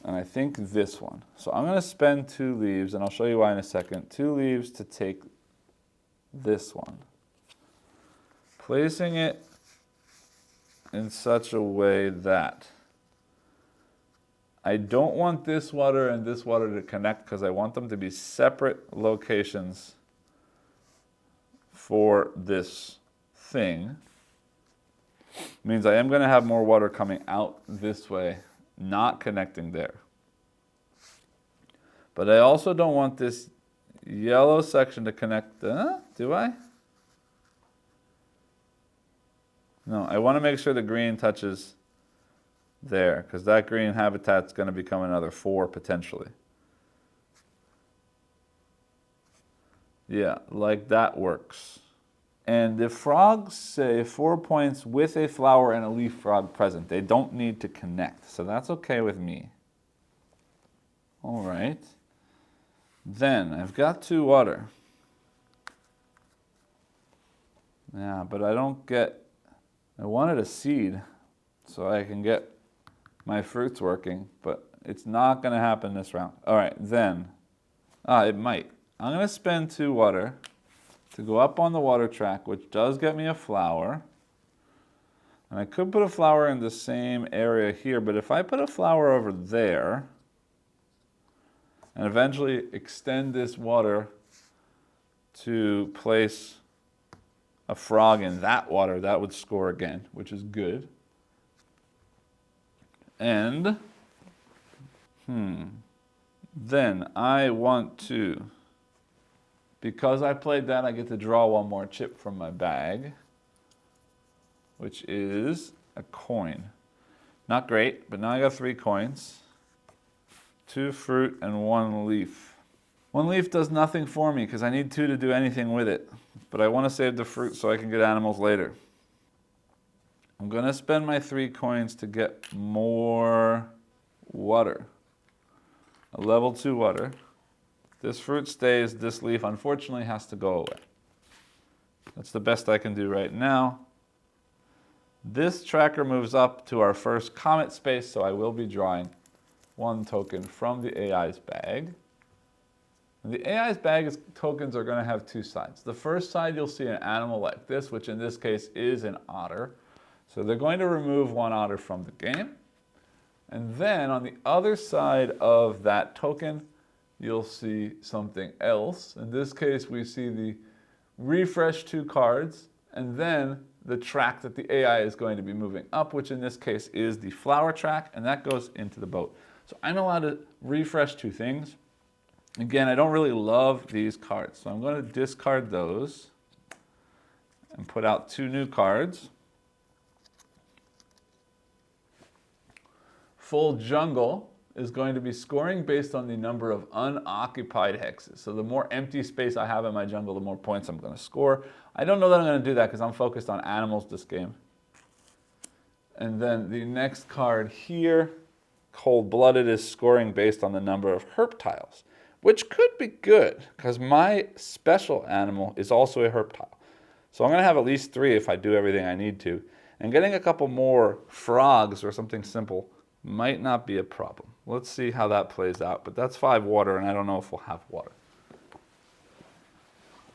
And I think this one. So I'm going to spend 2 leaves, and I'll show you why in a second. 2 leaves to take this one. Placing it in such a way that I don't want this water and this water to connect because I want them to be separate locations for this thing. Means I am going to have more water coming out this way, not connecting there. But I also don't want this yellow section to connect, do I? No, I want to make sure the green touches there, because that green habitat's going to become another 4 potentially. Yeah, like that works. And the frogs say 4 points with a flower and a leaf frog present. They don't need to connect, so that's okay with me. All right. Then I've got 2 water. Yeah, but I don't get, I wanted a seed so I can get my fruits working, but it's not going to happen this round. All right, then, it might. I'm going to spend 2 water to go up on the water track, which does get me a flower. And I could put a flower in the same area here, but if I put a flower over there, and eventually extend this water to place a frog in that water, that would score again, which is good. And, then I want to, because I played that, I get to draw 1 more chip from my bag, which is a coin. Not great, but now I got 3 coins, 2 fruit and 1 leaf. 1 leaf does nothing for me because I need 2 to do anything with it, but I want to save the fruit so I can get animals later. I'm going to spend my 3 coins to get more water. A level 2 water. This fruit stays, this leaf unfortunately has to go away. That's the best I can do right now. This tracker moves up to our first comet space, so I will be drawing 1 token from the AI's bag. And the AI's bag tokens are going to have 2 sides. The first side you'll see an animal like this, which in this case is an otter. So they're going to remove 1 otter from the game. And then on the other side of that token, you'll see something else. In this case, we see the refresh 2 cards, and then the track that the AI is going to be moving up, which in this case is the flower track, and that goes into the boat. So I'm allowed to refresh 2 things. Again, I don't really love these cards, so I'm going to discard those and put out 2 new cards. full jungle is going to be scoring based on the number of unoccupied hexes. So the more empty space I have in my jungle, the more points I'm going to score. I don't know that I'm going to do that because I'm focused on animals this game. And then the next card here, Cold-Blooded, is scoring based on the number of herp tiles, which could be good because my special animal is also a herp tile. So I'm going to have at least 3 if I do everything I need to. And getting a couple more frogs or something simple might not be a problem. Let's see how that plays out. But that's 5 water, and I don't know if we'll have water.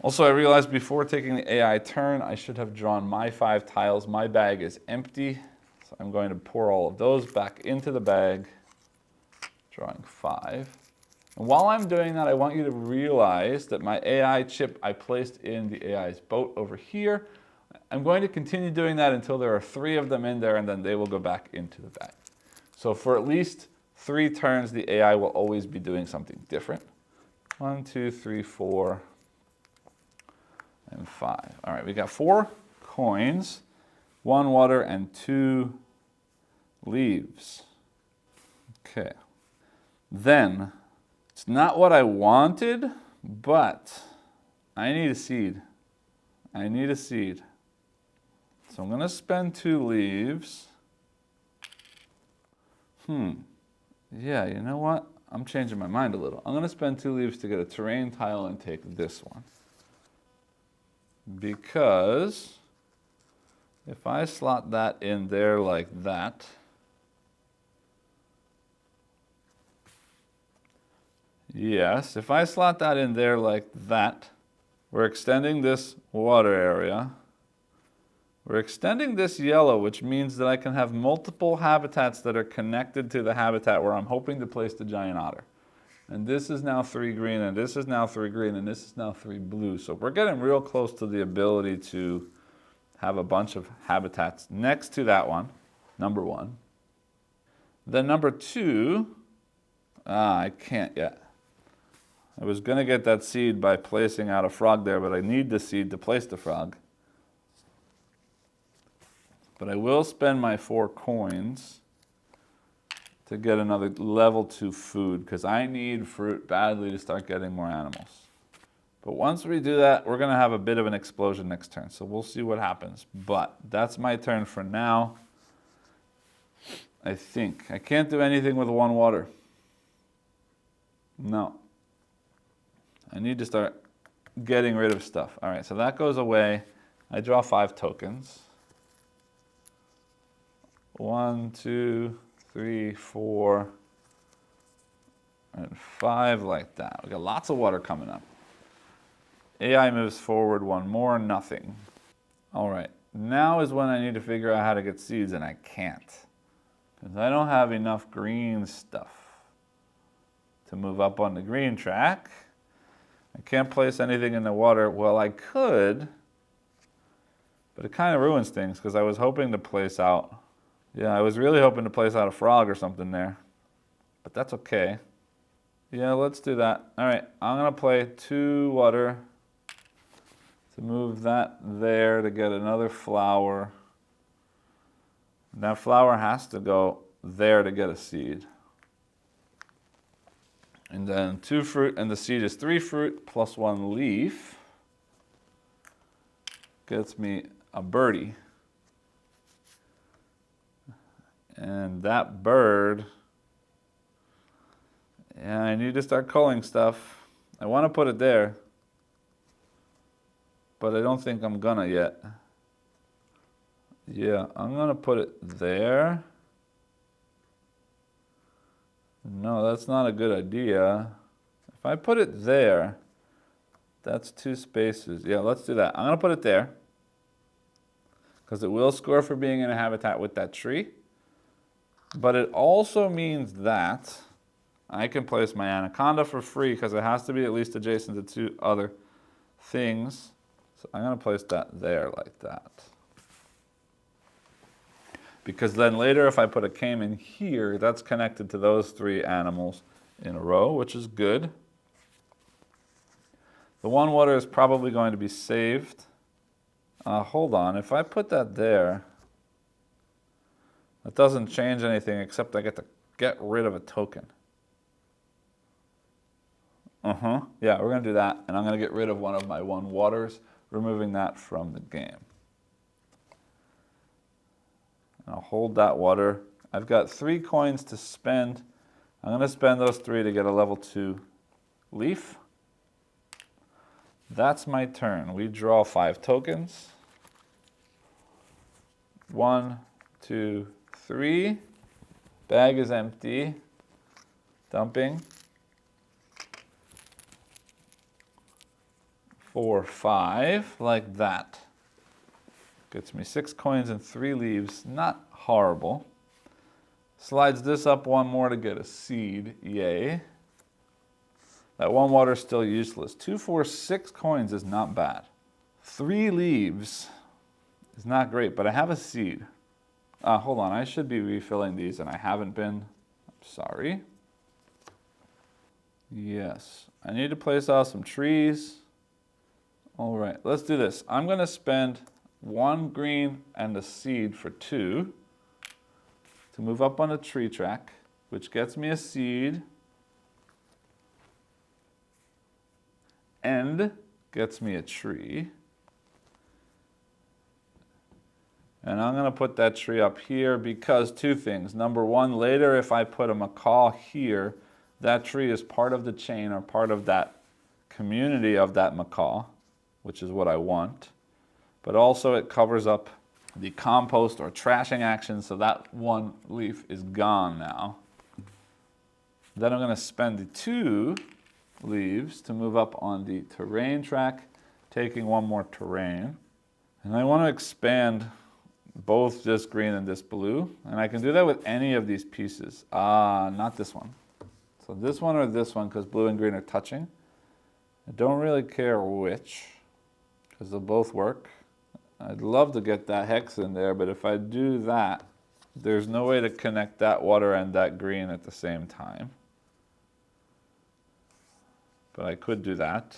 Also, I realized before taking the AI turn, I should have drawn my 5 tiles. My bag is empty, so I'm going to pour all of those back into the bag, drawing 5. And while I'm doing that, I want you to realize that my AI chip I placed in the AI's boat over here, I'm going to continue doing that until there are 3 of them in there, and then they will go back into the bag. So for at least 3 turns, the AI will always be doing something different. 1, 2, 3, 4, and 5. All right, we got 4 coins, 1 water, and 2 leaves. Okay. Then, it's not what I wanted, but I need a seed. I need a seed. So I'm going to spend 2 leaves. Yeah, you know what? I'm changing my mind a little. I'm going to spend 2 leaves to get a terrain tile and take this one. Because if I slot that in there like that, yes, if I slot that in there like that, we're extending this water area. We're extending this yellow, which means that I can have multiple habitats that are connected to the habitat where I'm hoping to place the giant otter. And this is now 3 green, and this is now 3 green, and this is now 3 blue. So we're getting real close to the ability to have a bunch of habitats next to that one, number 1. Then number 2, I can't yet. I was going to get that seed by placing out a frog there, but I need the seed to place the frog. But I will spend my 4 coins to get another level 2 food, because I need fruit badly to start getting more animals. But once we do that, we're going to have a bit of an explosion next turn, so we'll see what happens. But that's my turn for now, I think. I can't do anything with 1 water. No. I need to start getting rid of stuff. All right, so that goes away. I draw 5 tokens. 1, 2, 3, 4, and 5 like that. We got lots of water coming up. AI moves forward 1 more, nothing. All right, now is when I need to figure out how to get seeds, and I can't. Because I don't have enough green stuff to move up on the green track. I can't place anything in the water. Well, I could, but it kind of ruins things because I was hoping to place out. Yeah, I was really hoping to place out a frog or something there, but that's okay. Yeah, let's do that. All right, I'm gonna play 2 water to move that there to get another flower. That flower has to go there to get a seed. And then 2 fruit, and the seed is 3 fruit plus 1 leaf. Gets me a birdie. And that bird, yeah, I need to start culling stuff. I want to put it there, but I don't think I'm gonna yet. Yeah, I'm gonna put it there. No, that's not a good idea. If I put it there, that's 2 spaces. Yeah, let's do that. I'm gonna put it there, because it will score for being in a habitat with that tree. But it also means that I can place my anaconda for free because it has to be at least adjacent to 2 other things. So I'm going to place that there like that. Because then later if I put a caiman here, that's connected to those 3 animals in a row, which is good. The 1 water is probably going to be saved. Hold on, if I put that there, it doesn't change anything except I get to get rid of a token. Yeah, we're going to do that. And I'm going to get rid of one of my 1 waters, removing that from the game. I'll hold that water. I've got 3 coins to spend. I'm going to spend those 3 to get a level 2 leaf. That's my turn. We draw 5 tokens. 1, 2, 3. Bag is empty. Dumping. 4, 5, like that. Gets me 6 coins and 3 leaves. Not horrible. Slides this up 1 more to get a seed. Yay. That 1 water is still useless. 2, 4, 6 coins is not bad. 3 leaves is not great, but I have a seed. Hold on, I should be refilling these and I haven't been. I'm sorry. Yes, I need to place out some trees. All right, let's do this. I'm going to spend 1 green and a seed for 2 to move up on a tree track, which gets me a seed and gets me a tree. And I'm going to put that tree up here because 2 things. Number 1, later if I put a macaw here, that tree is part of the chain or part of that community of that macaw, which is what I want. But also it covers up the compost or trashing action, so that 1 leaf is gone now. Then I'm going to spend the 2 leaves to move up on the terrain track, taking 1 more terrain. And I want to expand both this green and this blue, and I can do that with any of these pieces. Not this one. So this one or this one, because blue and green are touching. I don't really care which, because they'll both work. I'd love to get that hex in there, but if I do that, there's no way to connect that water and that green at the same time. But I could do that.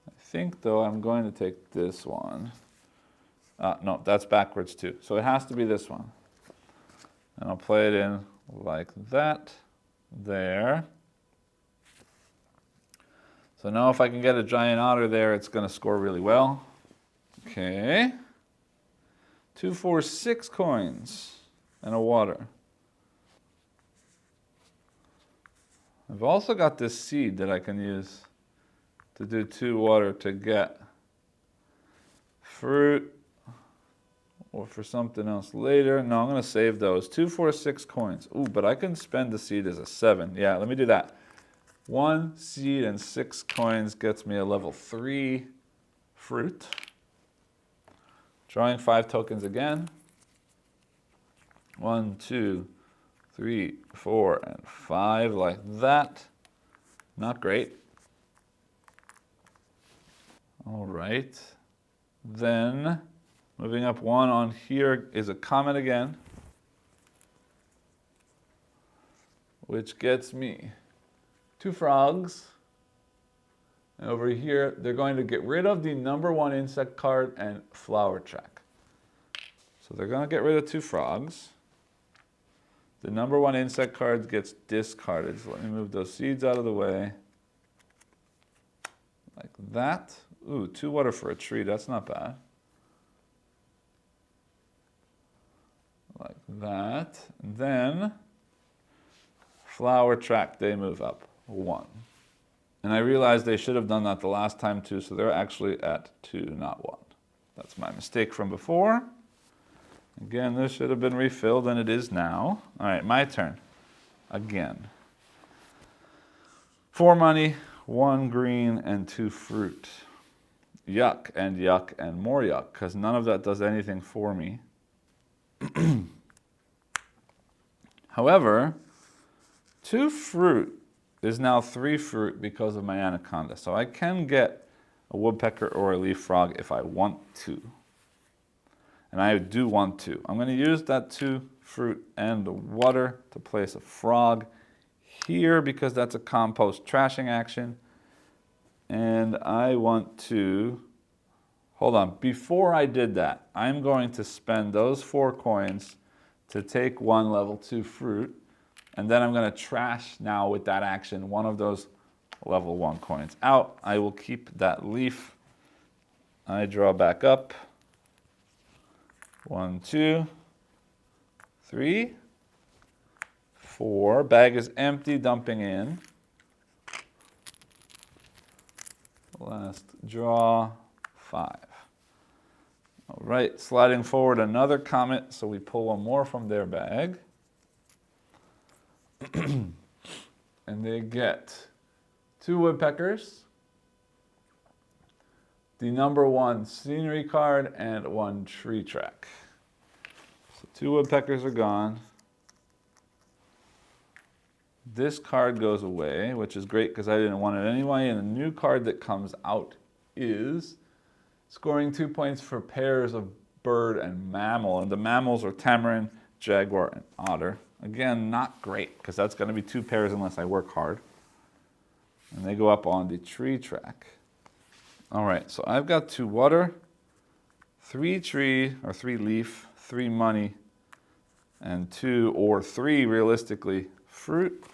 I think, though, I'm going to take this one. No, that's backwards too. So it has to be this one. And I'll play it in like that, there. So now if I can get a giant otter there, it's going to score really well. Okay. 2, 4, 6 coins and a water. I've also got this seed that I can use to do 2 water to get fruit or for something else later. No, I'm going to save those. 2, 4, 6 coins. Ooh, but I can spend the seed as a 7. Yeah, let me do that. 1 seed and 6 coins gets me a level 3 fruit. Drawing 5 tokens again. 1, 2, 3, 4, and 5, like that. Not great. All right. Then, moving up 1 on here is a comet again, which gets me 2 frogs. And over here, they're going to get rid of the number 1 insect card and flower track. So they're going to get rid of 2 frogs. The number 1 insect card gets discarded. So let me move those seeds out of the way. Like that. Ooh, 2 water for a tree. That's not bad. Like that. And then, flower track, they move up 1. And I realized they should have done that the last time too, so they're actually at 2, not 1. That's my mistake from before. Again, this should have been refilled, and it is now. All right, my turn. Again. 4 money, 1 green, and 2 fruit. Yuck, and more yuck, because none of that does anything for me. However, 2 fruit is now 3 fruit because of my anaconda. So I can get a woodpecker or a leaf frog if I want to. And I do want to. I'm going to use that 2 fruit and the water to place a frog here because that's a compost trashing action. And I want to, hold on, before I did that, I'm going to spend those 4 coins to take one level 2 fruit, and then I'm going to trash now with that action one of those level 1 coins out. I will keep that leaf. I draw back up. 1, 2, 3, 4. Bag is empty, dumping in. Last draw, 5. All right, sliding forward another comet, so we pull one more from their bag. And they get 2 woodpeckers, the number 1 scenery card, and 1 tree track. So 2 woodpeckers are gone. This card goes away, which is great because I didn't want it anyway. And the new card that comes out is scoring 2 points for pairs of bird and mammal. And the mammals are tamarin, jaguar, and otter. Again, not great because that's going to be 2 pairs unless I work hard. And they go up on the tree track. All right, so I've got 2 water, 3 tree or 3 leaf, 3 money, and 2 or 3 realistically fruit.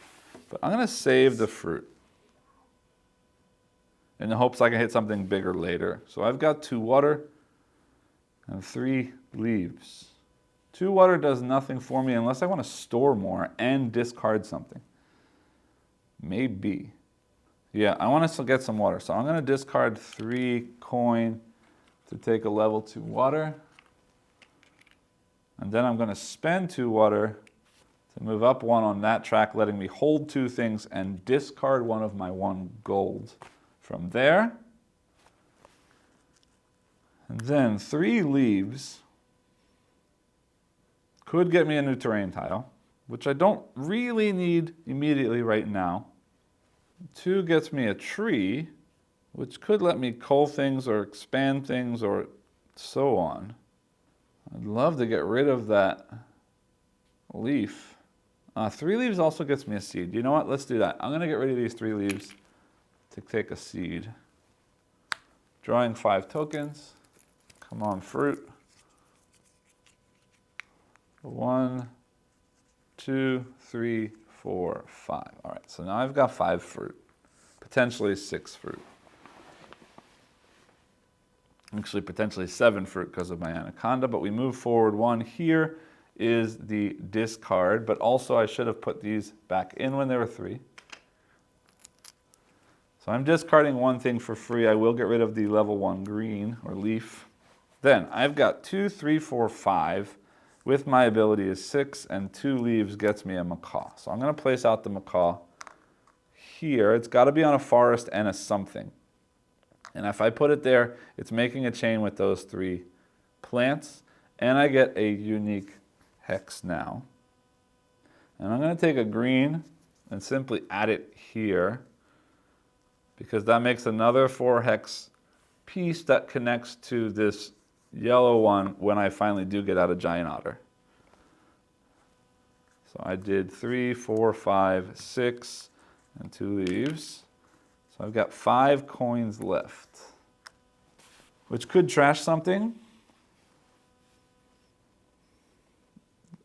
But I'm going to save the fruit in the hopes I can hit something bigger later. So I've got 2 water and 3 leaves. 2 water does nothing for me unless I want to store more and discard something. Maybe. Yeah, I want to get some water. So I'm going to discard 3 coin to take a level 2 water. And then I'm going to spend 2 water to move up 1 on that track, letting me hold 2 things and discard 1 of my 1 gold from there. And then 3 leaves could get me a new terrain tile, which I don't really need immediately right now. 2 gets me a tree, which could let me cull things or expand things or so on. I'd love to get rid of that leaf. 3 leaves also gets me a seed. You know what? Let's do that. I'm going to get rid of these 3 leaves to take a seed. Drawing 5 tokens. Come on, fruit. 1, 2, 3, 4, 5. All right, so now I've got 5 fruit. Potentially 6 fruit. Actually, potentially 7 fruit because of my anaconda, but we move forward 1 here. Is the discard, but also I should have put these back in when there were 3. So I'm discarding 1 thing for free. I will get rid of the level 1 green or leaf. Then I've got 2, 3, 4, 5. With my ability is 6, and 2 leaves gets me a macaw. So I'm going to place out the macaw here. It's got to be on a forest and a something. And if I put it there, it's making a chain with those 3 plants, and I get a unique hex now. And I'm going to take a green and simply add it here because that makes another 4 hex piece that connects to this yellow one when I finally do get out a giant otter. So I did 3, 4, 5, 6, and 2 leaves. So I've got 5 coins left, which could trash something.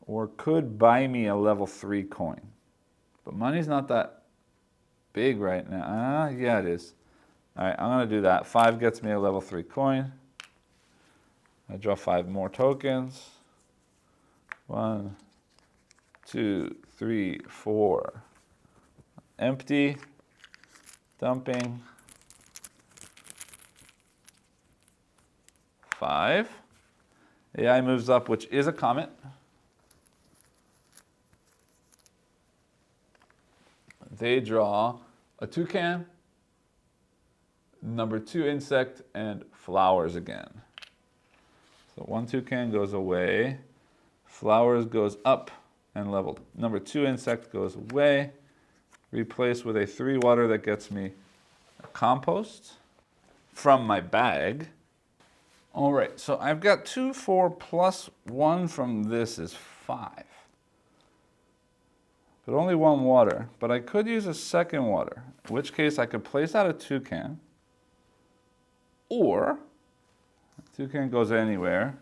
Or could buy me a level 3 coin. But money's not that big right now. Yeah, it is. All right, I'm going to do that. 5 gets me a level 3 coin. I draw 5 more tokens. 1, 2, 3, 4. Empty. Dumping. 5. AI moves up, which is a comet. They draw a toucan, number 2 insect, and flowers again. So 1 toucan goes away, flowers goes up, and level number 2 insect goes away, replaced with a 3 water that gets me a compost from my bag. All right, so I've got 2, 4 plus 1 from this is 5. But only 1 water. But I could use a second water, in which case I could place out a toucan. Or, a toucan goes anywhere.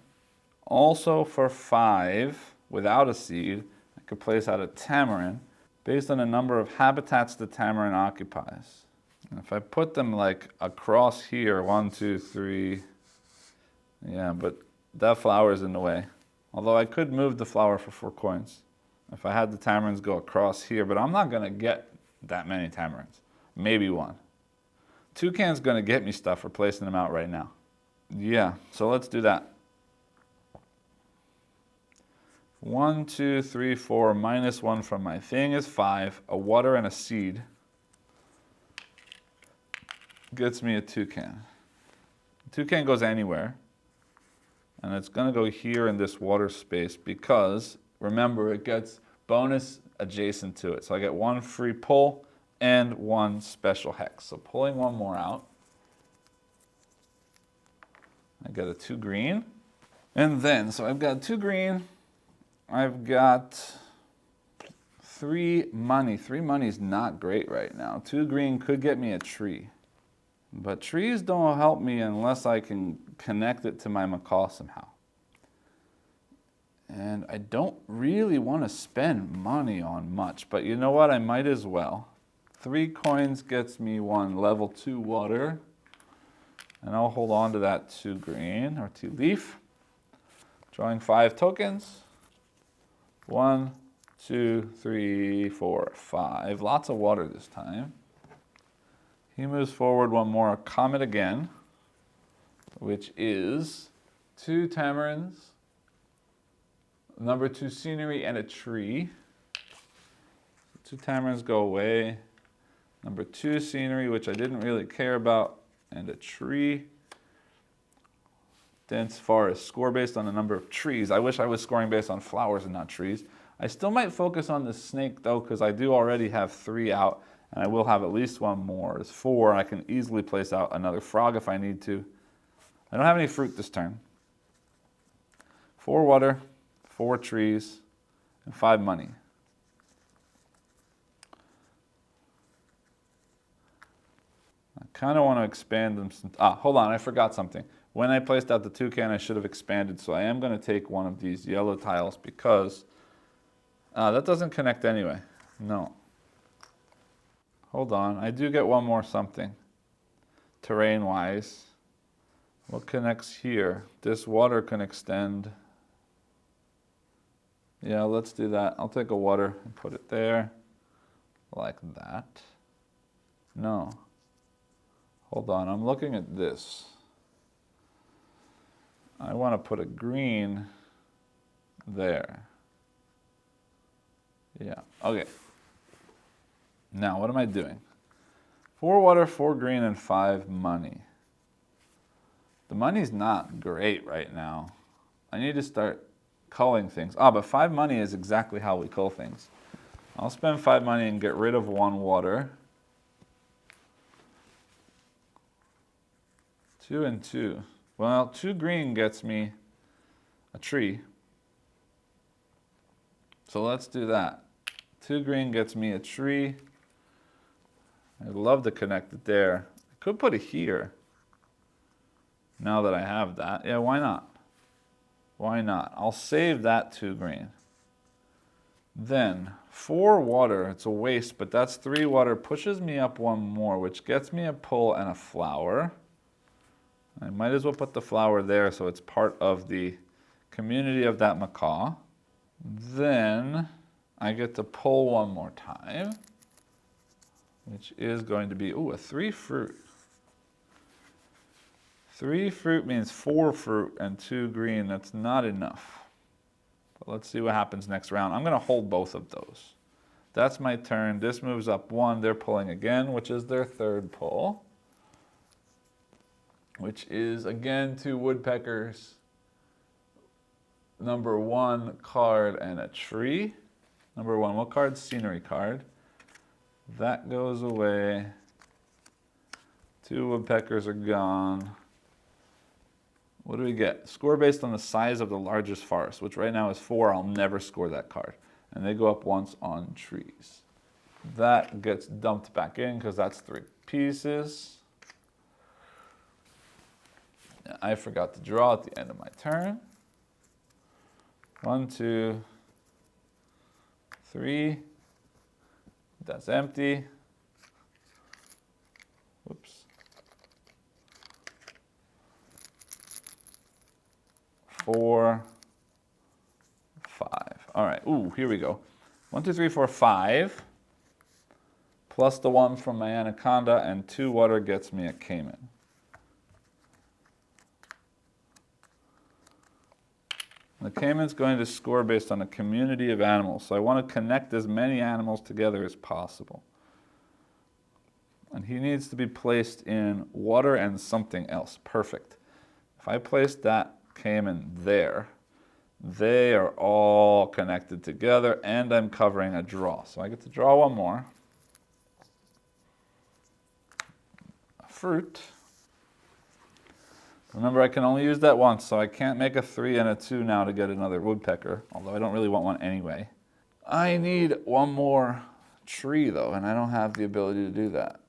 Also for 5, without a seed. I could place out a tamarin based on the number of habitats the tamarin occupies. And if I put them like across here, 1, 2, 3, yeah, but that flower is in the way. Although I could move the flower for 4 coins if I had the tamarins go across here, but I'm not gonna get that many tamarins. Maybe 1. Toucan's gonna get me stuff for placing them out right now. Yeah, so let's do that. 1, 2, 3, 4, minus 1 from my thing is 5. A water and a seed gets me a toucan. Toucan goes anywhere. And it's going to go here in this water space because, remember, it gets bonus adjacent to it. So I get 1 free pull and 1 special hex. So pulling 1 more out, I get a 2 green. And then, so I've got 2 green. I've got 3 money. 3 money is not great right now. 2 green could get me a tree. But trees don't help me unless I can connect it to my macaw somehow. And I don't really want to spend money on much, but you know what? I might as well. 3 coins gets me 1 level 2 water. And I'll hold on to that 2 green or 2 leaf. Drawing 5 tokens. 1, 2, 3, 4, 5. Lots of water this time. He moves forward 1 more comet again, which is 2 tamarins, number 2 scenery, and a tree. 2 tamarins go away. Number 2 scenery, which I didn't really care about, and a tree. Dense forest, score based on the number of trees. I wish I was scoring based on flowers and not trees. I still might focus on the snake though, because I do already have 3 out. And I will have at least 1 more. It's 4. I can easily place out another frog if I need to. I don't have any fruit this turn. 4 water, 4 trees, and 5 money. I kind of want to expand them. Hold on, I forgot something. When I placed out the toucan, I should have expanded. So I am going to take 1 of these yellow tiles because that doesn't connect anyway. No. Hold on, I do get 1 more something, terrain-wise. What connects here? This water can extend. Yeah, let's do that. I'll take a water and put it there, like that. No. Hold on, I'm looking at this. I want to put a green there. Yeah, okay. Now, what am I doing? 4 water, 4 green, and 5 money. The money's not great right now. I need to start culling things. But 5 money is exactly how we cull things. I'll spend 5 money and get rid of 1 water. 2 and 2. Well, 2 green gets me a tree. So let's do that. 2 green gets me a tree. I'd love to connect it there. I could put it here. Now that I have that. Yeah, why not? Why not? I'll save that 2 green. Then 4 water, it's a waste, but that's 3 water, pushes me up 1 more, which gets me a pull and a flower. I might as well put the flower there so it's part of the community of that macaw. Then I get to pull 1 more time, which is going to be, a 3 fruit. 3 fruit means 4 fruit and 2 green. That's not enough. But let's see what happens next round. I'm going to hold both of those. That's my turn. This moves up 1. They're pulling again, which is their 3rd pull, which is, again, 2 woodpeckers, number 1 card, and a tree. Number 1, what card? Scenery card. That goes away. 2 woodpeckers are gone. What do we get? Score based on the size of the largest forest, which right now is 4. I'll never score that card. And they go up once on trees. That gets dumped back in because that's 3 pieces. I forgot to draw at the end of my turn. 1, 2, 3. That's empty. Whoops. 4, 5. All right. Ooh, here we go. 1, 2, 3, 4, 5. Plus the 1 from my anaconda, and 2 water gets me a caiman. The caiman's going to score based on a community of animals, so I want to connect as many animals together as possible. And he needs to be placed in water and something else. Perfect. If I place that caiman there, they are all connected together, and I'm covering a draw. So I get to draw one more. A fruit. Remember, I can only use that once, so I can't make a 3 and a 2 now to get another woodpecker, although I don't really want one anyway. I need one more tree, though, and I don't have the ability to do that.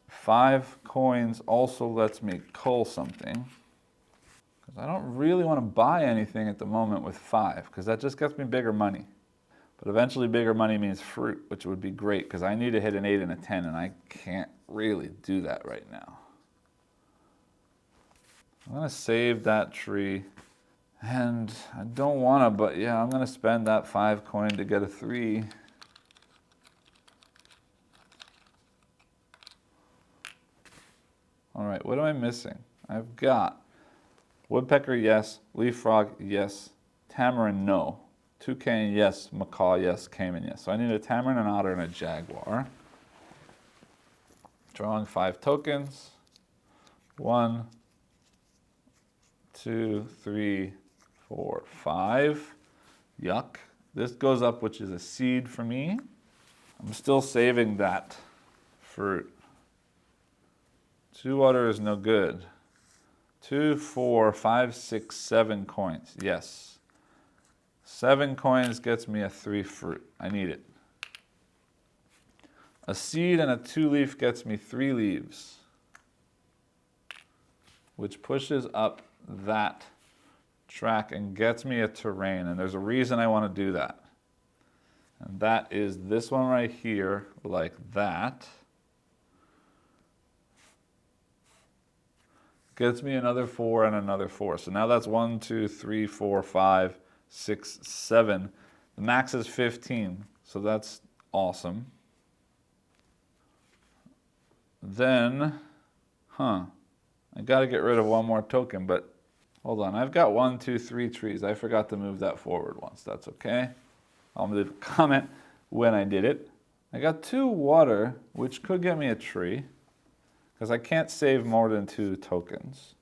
5 coins also lets me cull something, because I don't really want to buy anything at the moment with 5, because that just gets me bigger money. But eventually bigger money means fruit, which would be great, because I need to hit an 8 and a 10, and I can't really do that right now. I'm going to save that tree, and I don't want to, but yeah, I'm going to spend that 5 coin to get a 3. All right, what am I missing? I've got woodpecker, yes. Leaf frog, yes. Tamarin, no. Toucan, yes. Macaw, yes. Caiman, yes. So I need a tamarin, an otter, and a jaguar. Drawing 5 tokens. 1, 2, 3, 4, 5. Yuck. This goes up, which is a seed for me. I'm still saving that fruit. 2 water is no good. 2, 4, 5, 6, 7 coins. Yes. 7 coins gets me a 3 fruit. I need it. A seed and a 2 leaf gets me 3 leaves, which pushes up that track and gets me a terrain. And there's a reason I want to do that. And that is this one right here, like that. Gets me another 4 and another 4. So now that's 1, 2, 3, 4, 5, 6, 7. The max is 15, so that's awesome. Then, I got to get rid of one more token, but hold on. I've got 1, 2, 3 trees. I forgot to move that forward once. That's okay. I'll leave a comment when I did it. I got 2 water, which could get me a tree, because I can't save more than 2 tokens.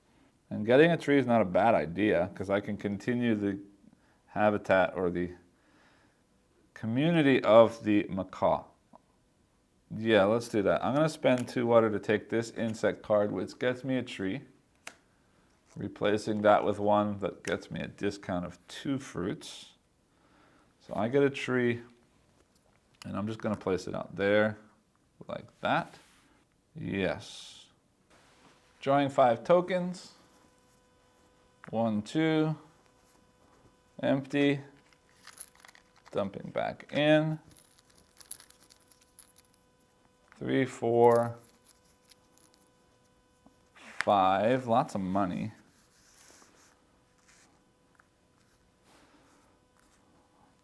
And getting a tree is not a bad idea, because I can continue the habitat or the community of the macaw. Yeah, let's do that. I'm going to spend 2 water to take this insect card, which gets me a tree, replacing that with one that gets me a discount of 2 fruits. So I get a tree, and I'm just going to place it out there like that. Yes. Drawing 5 tokens. 1, 2. Empty. Dumping back in. 3, 4, 5. Lots of money.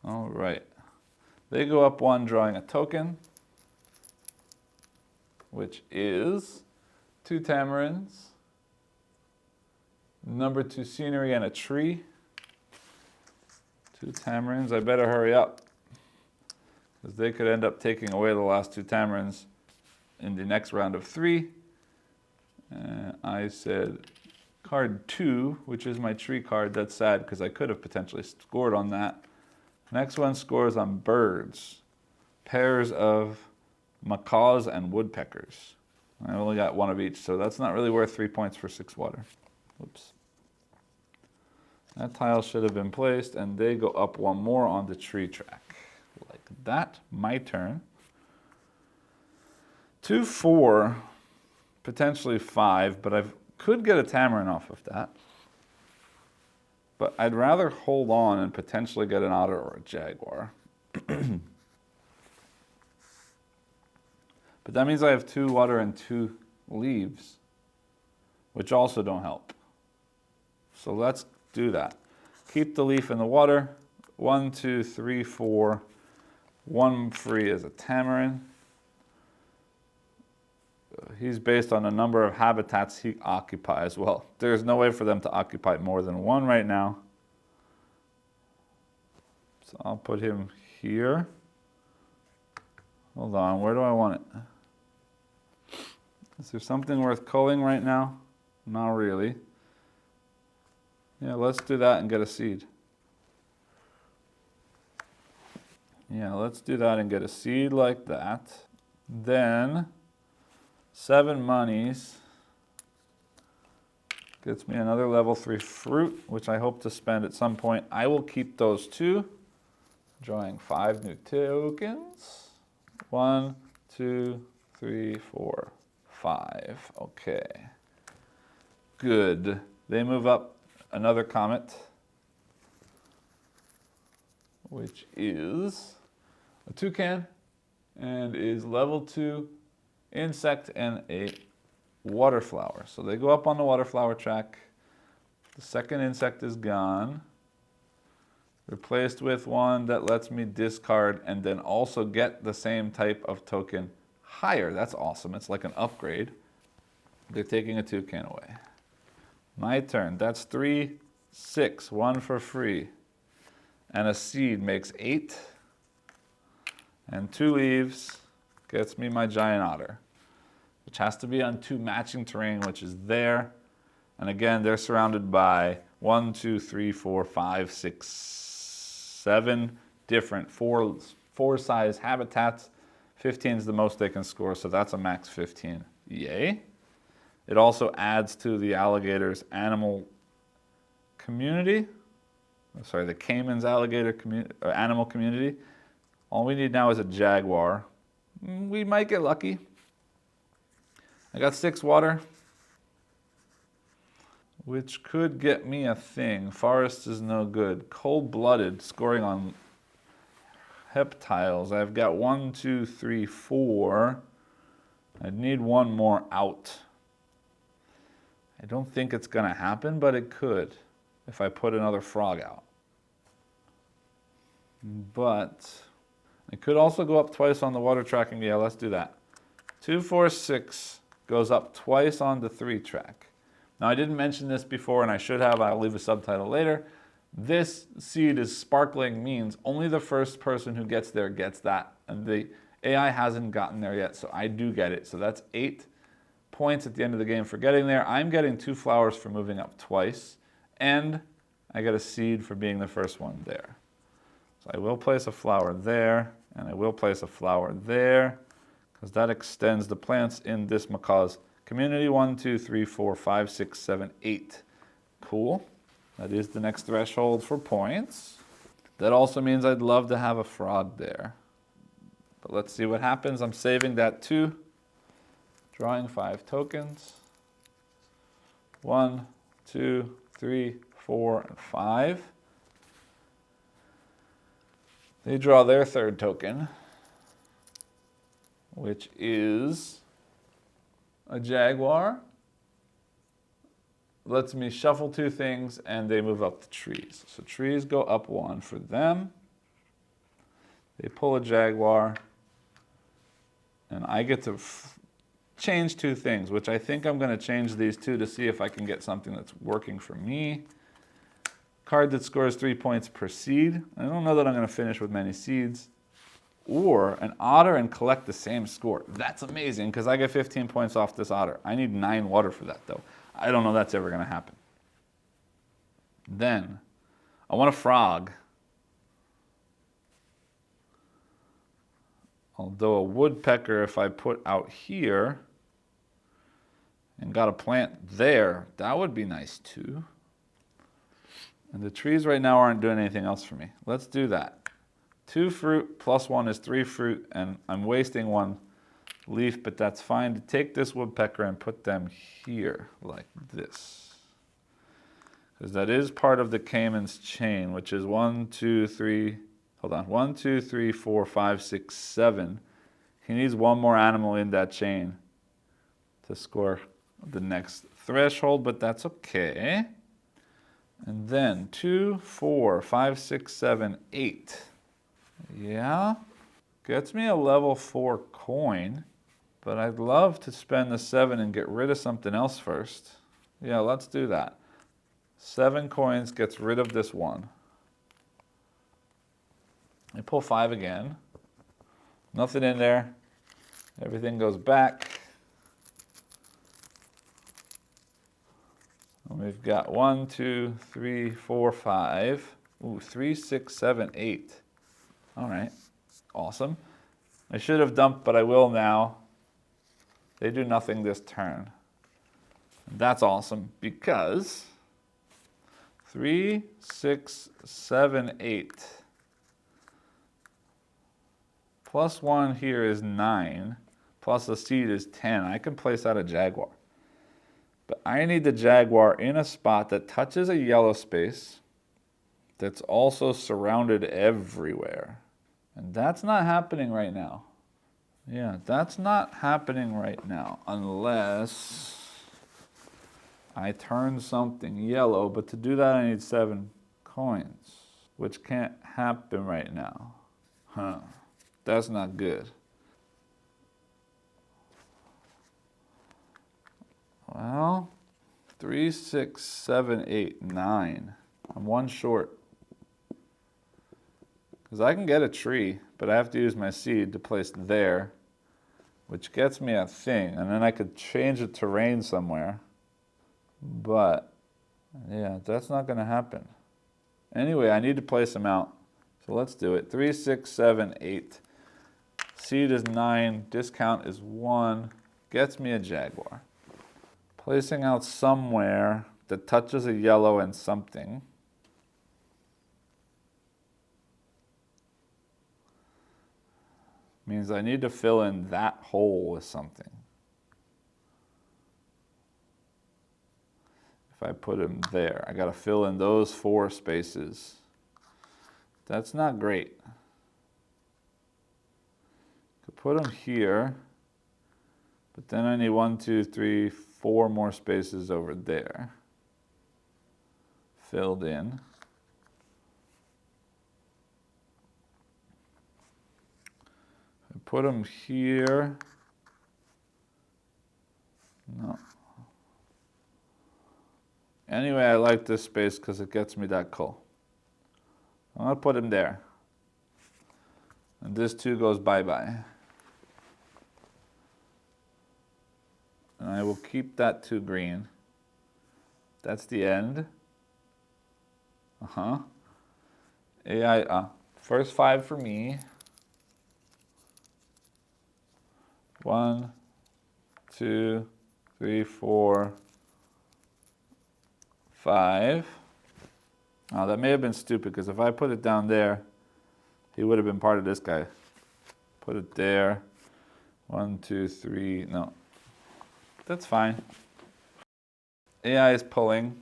All right. They go up 1, drawing a token, which is 2 tamarins, number 2 scenery, and a tree. 2 tamarins. I better hurry up, because they could end up taking away the last 2 tamarins in the next round of 3. I said card 2, which is my tree card. That's sad, because I could have potentially scored on that. Next one scores on birds. Pairs of macaws and woodpeckers. I only got 1 of each, so that's not really worth 3 points for 6 water. Whoops. That tile should have been placed, and they go up 1 more on the tree track. Like that. My turn. 2, 4, potentially 5, but I could get a tamarin off of that. But I'd rather hold on and potentially get an otter or a jaguar. But that means I have 2 water and 2 leaves, which also don't help. So let's do that. Keep the leaf in the water. 1, 2, 3, 4. 1 free is a tamarin. He's based on a number of habitats he occupies. Well, there's no way for them to occupy more than 1 right now. So I'll put him here. Hold on, where do I want it? Is there something worth culling right now? Not really. Yeah, let's do that and get a seed. Yeah, let's do that and get a seed like that. Then 7 monies gets me another level 3 fruit, which I hope to spend at some point. I will keep those 2. Drawing 5 new tokens. 1, 2, 3, 4, 5. Okay. Good. They move up another comet, which is a toucan and is level 2 insect and a water flower. So they go up on the water flower track. The second insect is gone. Replaced with one that lets me discard and then also get the same type of token higher. That's awesome. It's like an upgrade. They're taking a toucan away. My turn. That's 3, 6. 1 for free. And a seed makes 8. And 2 leaves gets me my giant otter, which has to be on 2 matching terrain, which is there. And again, they're surrounded by 1, 2, 3, 4, 5, 6, 7 different four size habitats. 15 is the most they can score, so that's a max 15. Yay. It also adds to the alligator's animal community. Sorry, the Cayman's alligator animal community. All we need now is a jaguar. We might get lucky. I got 6 water, which could get me a thing. Forest is no good. Cold-blooded, scoring on heptiles. I've got 1, 2, 3, 4. I'd need 1 more out. I don't think it's going to happen, but it could if I put another frog out. But I could also go up twice on the water tracking. Yeah, let's do that. 2, 4, 6 goes up twice on the 3 track. Now, I didn't mention this before, and I should have. I'll leave a subtitle later. This seed is sparkling, means only the first person who gets there gets that. And the AI hasn't gotten there yet, so I do get it. So that's 8 points at the end of the game for getting there. I'm getting 2 flowers for moving up twice, and I get a seed for being the first one there. So I will place a flower there, and I will place a flower there, because that extends the plants in this macaw's community. 1, 2, 3, 4, 5, 6, 7, 8. Cool. That is the next threshold for points. That also means I'd love to have a frog there. But let's see what happens. I'm saving that too. Drawing 5 tokens. 1, 2, 3, 4, and 5. They draw their 3rd token, which is a jaguar. Lets me shuffle 2 things, and they move up the trees. So trees go up 1 for them. They pull a jaguar, and I get to change 2 things, which I think I'm going to change these 2 to see if I can get something that's working for me. Card that scores 3 points per seed. I don't know that I'm going to finish with many seeds. Or an otter and collect the same score. That's amazing, because I get 15 points off this otter. I need 9 water for that, though. I don't know that's ever going to happen. Then, I want a frog. Although a woodpecker, if I put out here and got a plant there, that would be nice too. And the trees right now aren't doing anything else for me. Let's do that. 2 fruit plus 1 is 3 fruit, and I'm wasting 1 leaf, but that's fine. To take this woodpecker and put them here like this, because that is part of the Cayman's chain, which is 1, 2, 3, Hold on. 1, 2, 3, 4, 5, 6, 7. He needs one more animal in that chain to score the next threshold, but that's okay. And then 2, 4, 5, 6, 7, 8. Yeah. Gets me a level 4 coin, but I'd love to spend the 7 and get rid of something else first. Yeah, let's do that. 7 coins gets rid of this 1. I pull 5 again. Nothing in there. Everything goes back. And we've got 1, 2, 3, 4, 5. Ooh, 3, 6, 7, 8. All right, awesome. I should have dumped, but I will now. They do nothing this turn. And that's awesome because 3, 6, 7, 8. Plus 1 here is 9. Plus the seed is 10. I can place out a jaguar. But I need the jaguar in a spot that touches a yellow space that's also surrounded everywhere. And that's not happening right now. Yeah, that's not happening right now unless I turn something yellow. But to do that, I need 7 coins, which can't happen right now. Huh. That's not good. Well, 3, 6, 7, 8, 9. I'm 1 short. Because I can get a tree, but I have to use my seed to place there, which gets me a thing. And then I could change the terrain somewhere. But, yeah, that's not going to happen. Anyway, I need to place them out. So let's do it. 3, 6, 7, 8. Seed is 9. Discount is 1. Gets me a jaguar. Placing out somewhere that touches a yellow and something. Means I need to fill in that hole with something. If I put him there, I got to fill in those 4 spaces. That's not great. Could put him here, but then I need 1, 2, 3, 4 more spaces over there. Filled in. I put them here. No. Anyway, I like this space because it gets me that coal. I'm going to put him there. And this 2 goes bye-bye. And I will keep that 2 green. That's the end. AI, first 5 for me. 1, 2, 3, 4, 5. Oh, that may have been stupid because if I put it down there, he would have been part of this guy. Put it there. 1, 2, 3, no. That's fine. AI is pulling.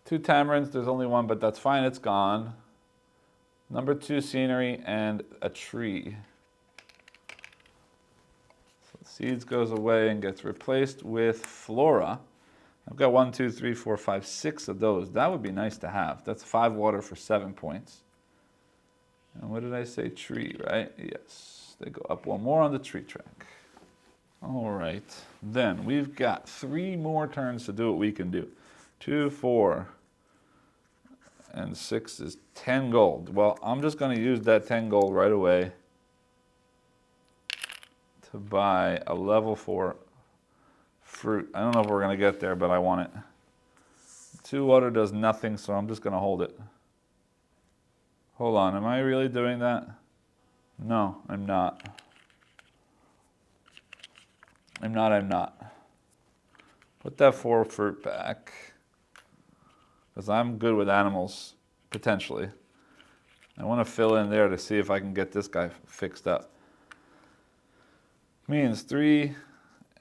Two tamarinds, there's only 1, but that's fine, it's gone. Number 2 scenery and a tree. So seeds goes away and gets replaced with flora. I've got 1, 2, 3, 4, 5, 6 of those. That would be nice to have. That's 5 water for 7 points. And what did I say? Tree, right? Yes. They go up 1 more on the tree track. All right. Then we've got 3 more turns to do what we can do. 2, 4, and 6 is 10 gold. Well, I'm just going to use that 10 gold right away to buy a level 4 fruit. I don't know if we're going to get there, but I want it. 2 water does nothing, so I'm just going to hold it. Hold on, am I really doing that? No, I'm not. I'm not. Put that 4 fruit back. Because I'm good with animals, potentially. I want to fill in there to see if I can get this guy fixed up. Means 3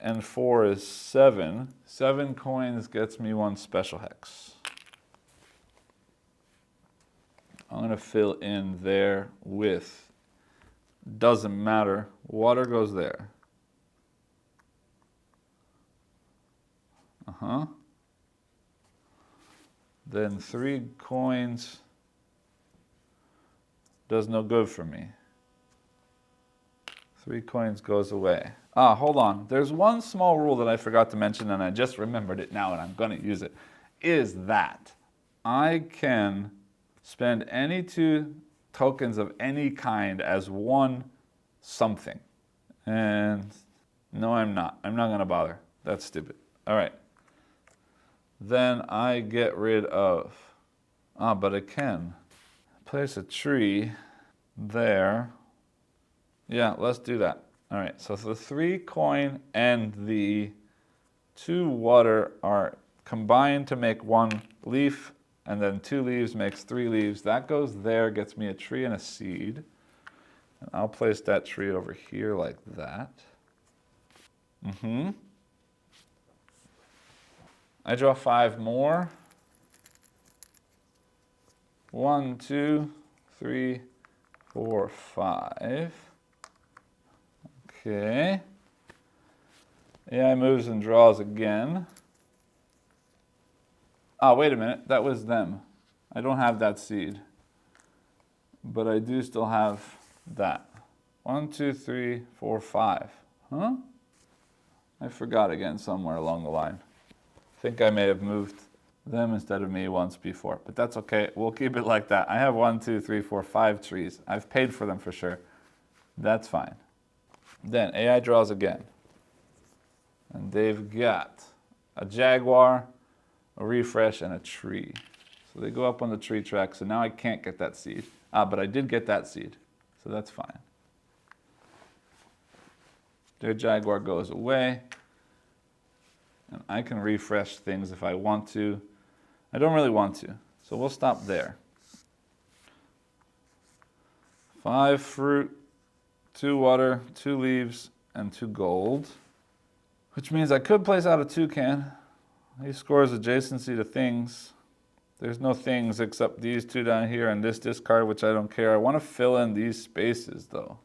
and 4 is 7. 7 coins gets me 1 special hex. I'm going to fill in there with, doesn't matter, water goes there. Then 3 coins does no good for me. 3 coins goes away. Ah, hold on. There's one small rule that I forgot to mention, and I just remembered it now, and I'm going to use it, is that I can spend any 2 tokens of any kind as 1 something. And no, I'm not. I'm not going to bother. That's stupid. All right. Then I get rid of, but I can place a tree there. Yeah, let's do that. All right, so the 3 coin and the 2 water are combined to make 1 leaf, and then 2 leaves makes 3 leaves. That goes there, gets me a tree and a seed. And I'll place that tree over here like that. I draw 5 more. 1, 2, 3, 4, 5. Okay. AI moves and draws again. Ah, wait a minute. That was them. I don't have that seed. But I do still have that. 1, 2, 3, 4, 5. Huh? I forgot again somewhere along the line. I think I may have moved them instead of me once before, but that's okay. We'll keep it like that. I have 1, 2, 3, 4, 5 trees. I've paid for them for sure. That's fine. Then AI draws again. And they've got a jaguar, a refresh, and a tree. So they go up on the tree track, so now I can't get that seed. But I did get that seed, so that's fine. Their jaguar goes away. And I can refresh things if I want to. I don't really want to, so we'll stop there. 5 fruit, 2 water, 2 leaves, and 2 gold. Which means I could place out a toucan. He scores adjacency to things. There's no things except these 2 down here and this discard, which I don't care. I want to fill in these spaces, though,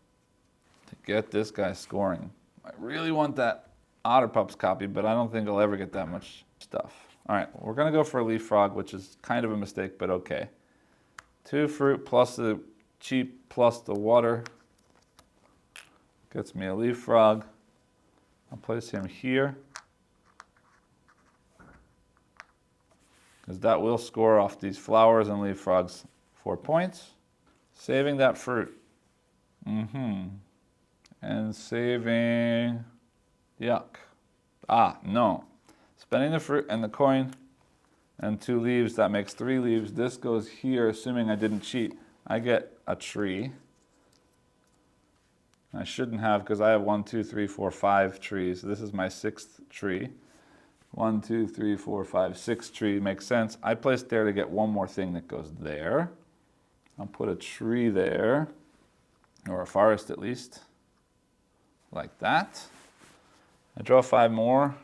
to get this guy scoring. I really want that Otterpups copy, but I don't think I'll ever get that much stuff. All right, we're going to go for a leaf frog, which is kind of a mistake, but okay. 2 fruit plus the cheap plus the water gets me a leaf frog. I'll place him here, because that will score off these flowers and leaf frogs 4 points. Saving that fruit. And saving, yuck. No. Spending the fruit and the coin and 2 leaves, that makes 3 leaves. This goes here, assuming I didn't cheat. I get a tree. I shouldn't have, because I have 1, 2, 3, 4, 5 trees. This is my 6th tree. 1, 2, 3, 4, 5, 6 tree. Makes sense. I placed there to get 1 more thing that goes there. I'll put a tree there, or a forest at least, like that. I draw 5 more.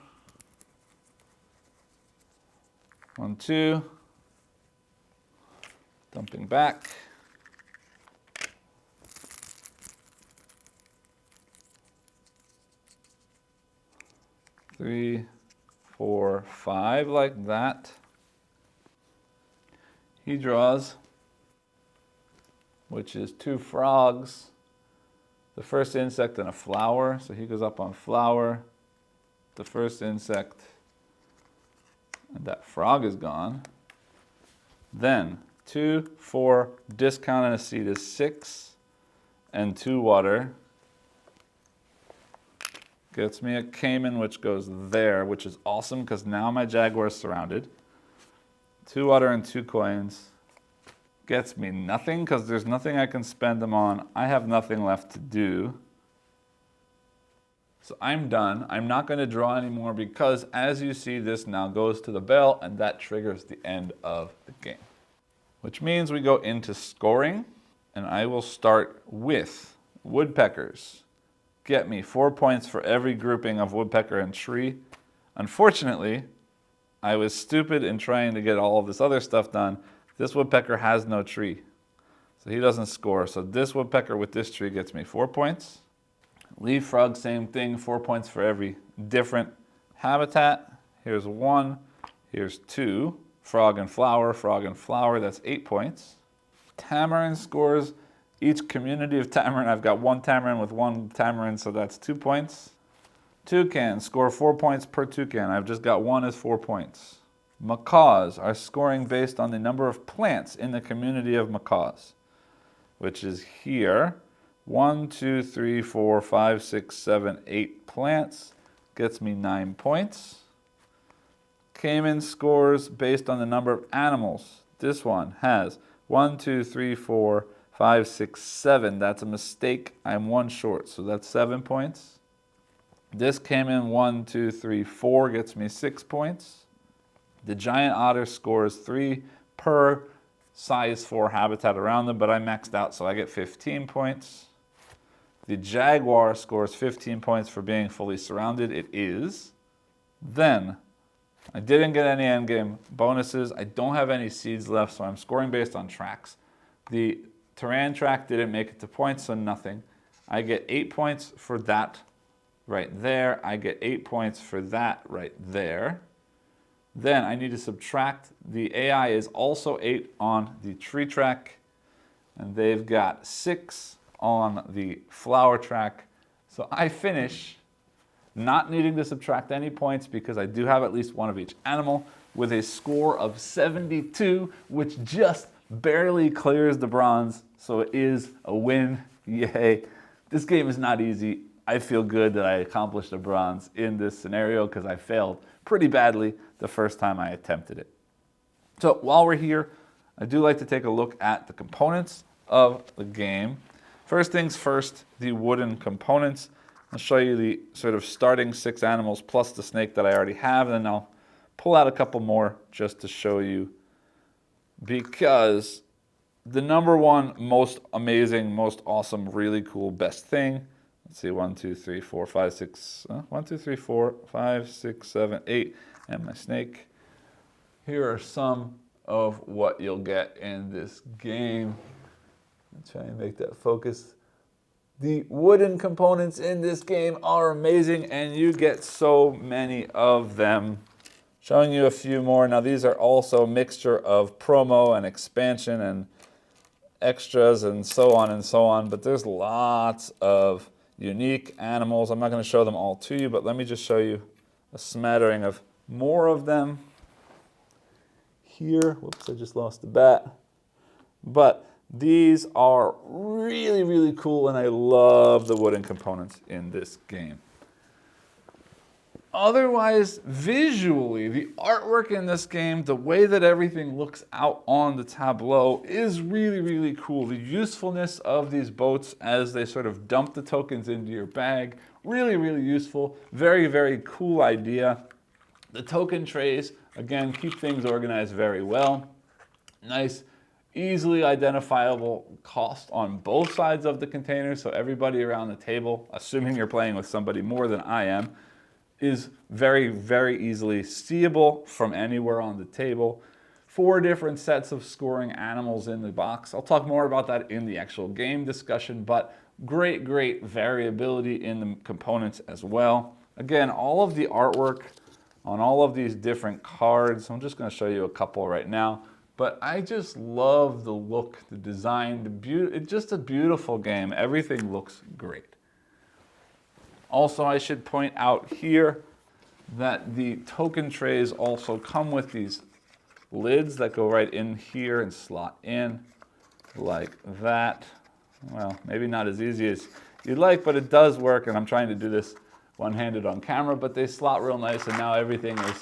1, 2. Dumping back. Three, 4, 5, like that. He draws, which is 2 frogs. The first insect and a flower, so he goes up on flower. The first insect, and that frog is gone. Then 2, 4, discount and a seed is 6, and 2 water. Gets me a caiman, which goes there, which is awesome, because now my jaguar is surrounded. 2 water and 2 coins. Gets me nothing, because there's nothing I can spend them on. I have nothing left to do. So I'm done. I'm not going to draw anymore, because as you see, this now goes to the bell, and that triggers the end of the game. Which means we go into scoring, and I will start with woodpeckers. Get me 4 points for every grouping of woodpecker and tree. Unfortunately, I was stupid in trying to get all of this other stuff done. This woodpecker has no tree. So he doesn't score. So this woodpecker with this tree gets me 4 points. Leaf frog, same thing, 4 points for every different habitat. Here's 1, here's 2. Frog and flower, that's 8 points. Tamarin scores each community of tamarin. I've got 1 tamarin with 1 tamarin, so that's 2 points. Toucan, score 4 points per toucan. I've just got 1 as 4 points. Macaws are scoring based on the number of plants in the community of macaws, which is here. 1, 2, 3, 4, 5, 6, 7, 8 plants. Gets me 9 points. Cayman scores based on the number of animals. This one has 1, 2, 3, 4, 5, 6, 7. That's a mistake. I'm 1 short, so that's 7 points. This Cayman 1, 2, 3, 4 gets me 6 points. The giant otter scores 3 per size 4 habitat around them, but I maxed out, so I get 15 points. The jaguar scores 15 points for being fully surrounded. It is. Then, I didn't get any endgame bonuses. I don't have any seeds left, so I'm scoring based on tracks. The Terran track didn't make it to points, so nothing. I get 8 points for that right there. I get 8 points for that right there. Then I need to subtract. The AI is also 8 on the tree track, and they've got 6 on the flower track. So I finish not needing to subtract any points because I do have at least 1 of each animal with a score of 72, which just barely clears the bronze. So it is a win. Yay. This game is not easy. I feel good that I accomplished a bronze in this scenario because I failed pretty badly the first time I attempted it. So while we're here, I do like to take a look at the components of the game. First things first, the wooden components. I'll show you the sort of starting 6 animals plus the snake that I already have, and then I'll pull out a couple more just to show you, because the number 1 most amazing, most awesome, really cool, best thing. Let's see, 1, 2, 3, 4, 5, 6, 1, 2, 3, 4, 5, 6, 7, 8, and my snake. Here are some of what you'll get in this game. I'll try and make that focus. The wooden components in this game are amazing, and you get so many of them. Showing you a few more. Now these are also a mixture of promo and expansion and extras and so on, but there's lots of unique animals. I'm not going to show them all to you, but let me just show you a smattering of more of them here. Whoops, I just lost the bat. But these are really, really cool, and I love the wooden components in this game. Otherwise, visually, the artwork in this game, the way that everything looks out on the tableau is really, really cool. The usefulness of these boats as they sort of dump the tokens into your bag, really, really useful. Very, very cool idea. The token trays, again, keep things organized very well. Nice, easily identifiable cost on both sides of the container, so everybody around the table, assuming you're playing with somebody more than I am, is very, very easily seeable from anywhere on the table. 4 different sets of scoring animals in the box. I'll talk more about that in the actual game discussion, but great, great variability in the components as well. Again, all of the artwork on all of these different cards, I'm just going to show you a couple right now, but I just love the look, the design, it's just a beautiful game. Everything looks great. Also, I should point out here that the token trays also come with these lids that go right in here and slot in like that. Well, maybe not as easy as you'd like, but it does work, and I'm trying to do this one-handed on camera, but they slot real nice, and now everything is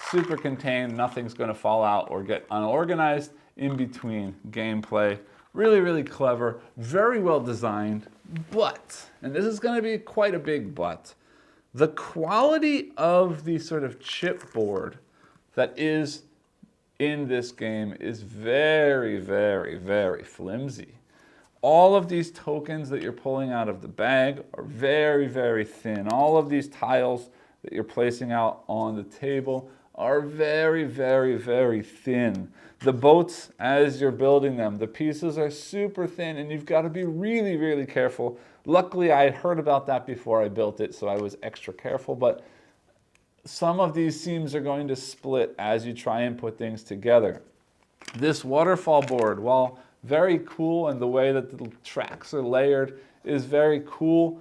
super contained. Nothing's going to fall out or get unorganized in between gameplay. Really, really clever, very well designed, but, and this is going to be quite a big but, the quality of the sort of chipboard that is in this game is very, very, very flimsy. All of these tokens that you're pulling out of the bag are very, very thin. All of these tiles that you're placing out on the table are very, very, very thin. The boats, as you're building them, the pieces are super thin, and you've got to be really, really careful. Luckily, I had heard about that before I built it, so I was extra careful, but some of these seams are going to split as you try and put things together. This waterfall board, while very cool and the way that the tracks are layered is very cool,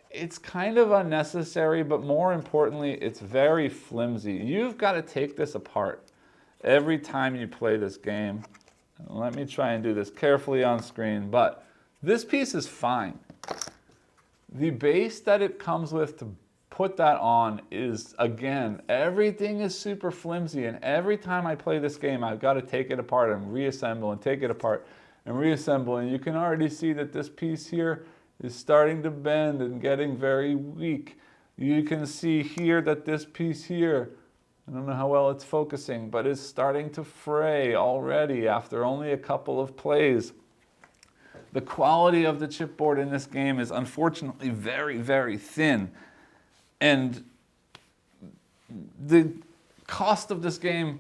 it's kind of unnecessary, but more importantly, it's very flimsy. You've got to take this apart every time you play this game. Let me try and do this carefully on screen, but this piece is fine. The base that it comes with to put that on is, again, everything is super flimsy, and every time I play this game, I've got to take it apart and reassemble and take it apart and reassemble, and you can already see that this piece here is starting to bend and getting very weak. You can see here that this piece here, I don't know how well it's focusing, but it's starting to fray already after only a couple of plays. The quality of the chipboard in this game is unfortunately very, very thin. And the cost of this game,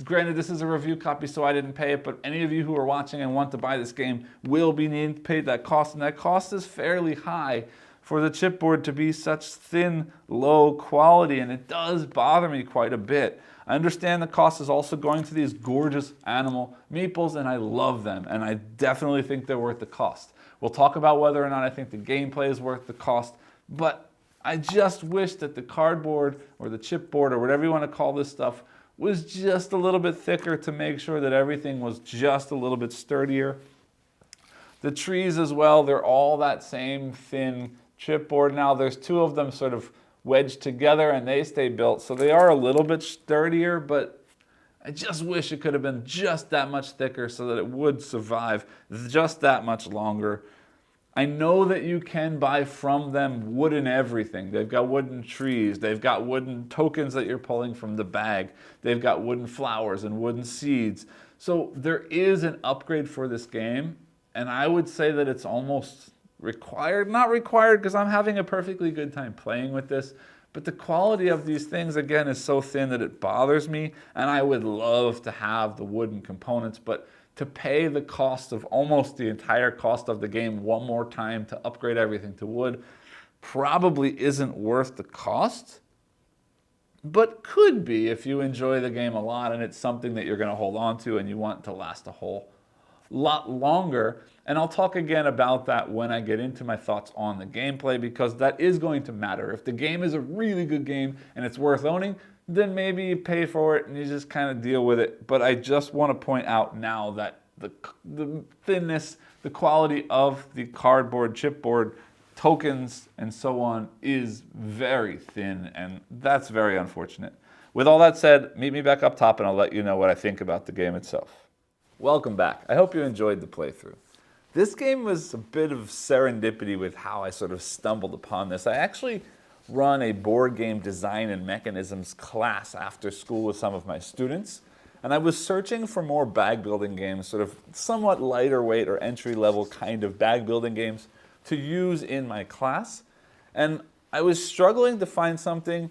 granted this is a review copy so I didn't pay it, but any of you who are watching and want to buy this game will be needing to pay that cost, and that cost is fairly high for the chipboard to be such thin, low quality, and it does bother me quite a bit. I understand the cost is also going to these gorgeous animal meeples, and I love them, and I definitely think they're worth the cost. We'll talk about whether or not I think the gameplay is worth the cost, but I just wish that the cardboard or the chipboard or whatever you want to call this stuff was just a little bit thicker to make sure that everything was just a little bit sturdier. The trees as well, they're all that same thin chipboard. Now there's two of them sort of wedged together and they stay built, so they are a little bit sturdier, but I just wish it could have been just that much thicker so that it would survive just that much longer. I know that you can buy from them wooden everything. They've got wooden trees, they've got wooden tokens that you're pulling from the bag, they've got wooden flowers and wooden seeds. So there is an upgrade for this game, and I would say that it's almost required. Not required because I'm having a perfectly good time playing with this, but the quality of these things, again, is so thin that it bothers me, and I would love to have the wooden components, but to pay the cost of almost the entire cost of the game one more time to upgrade everything to wood probably isn't worth the cost, but could be if you enjoy the game a lot and it's something that you're going to hold on to and you want to last a whole lot longer. And I'll talk again about that when I get into my thoughts on the gameplay, because that is going to matter. If the game is a really good game and it's worth owning, then maybe you pay for it and you just kind of deal with it. But I just want to point out now that the thinness, the quality of the cardboard, chipboard, tokens, and so on is very thin, and that's very unfortunate. With all that said, meet me back up top and I'll let you know what I think about the game itself. Welcome back. I hope you enjoyed the playthrough. This game was a bit of serendipity with how I sort of stumbled upon this. I actually run a board game design and mechanisms class after school with some of my students, and I was searching for more bag building games, sort of somewhat lighter weight or entry level kind of bag building games to use in my class, and I was struggling to find something,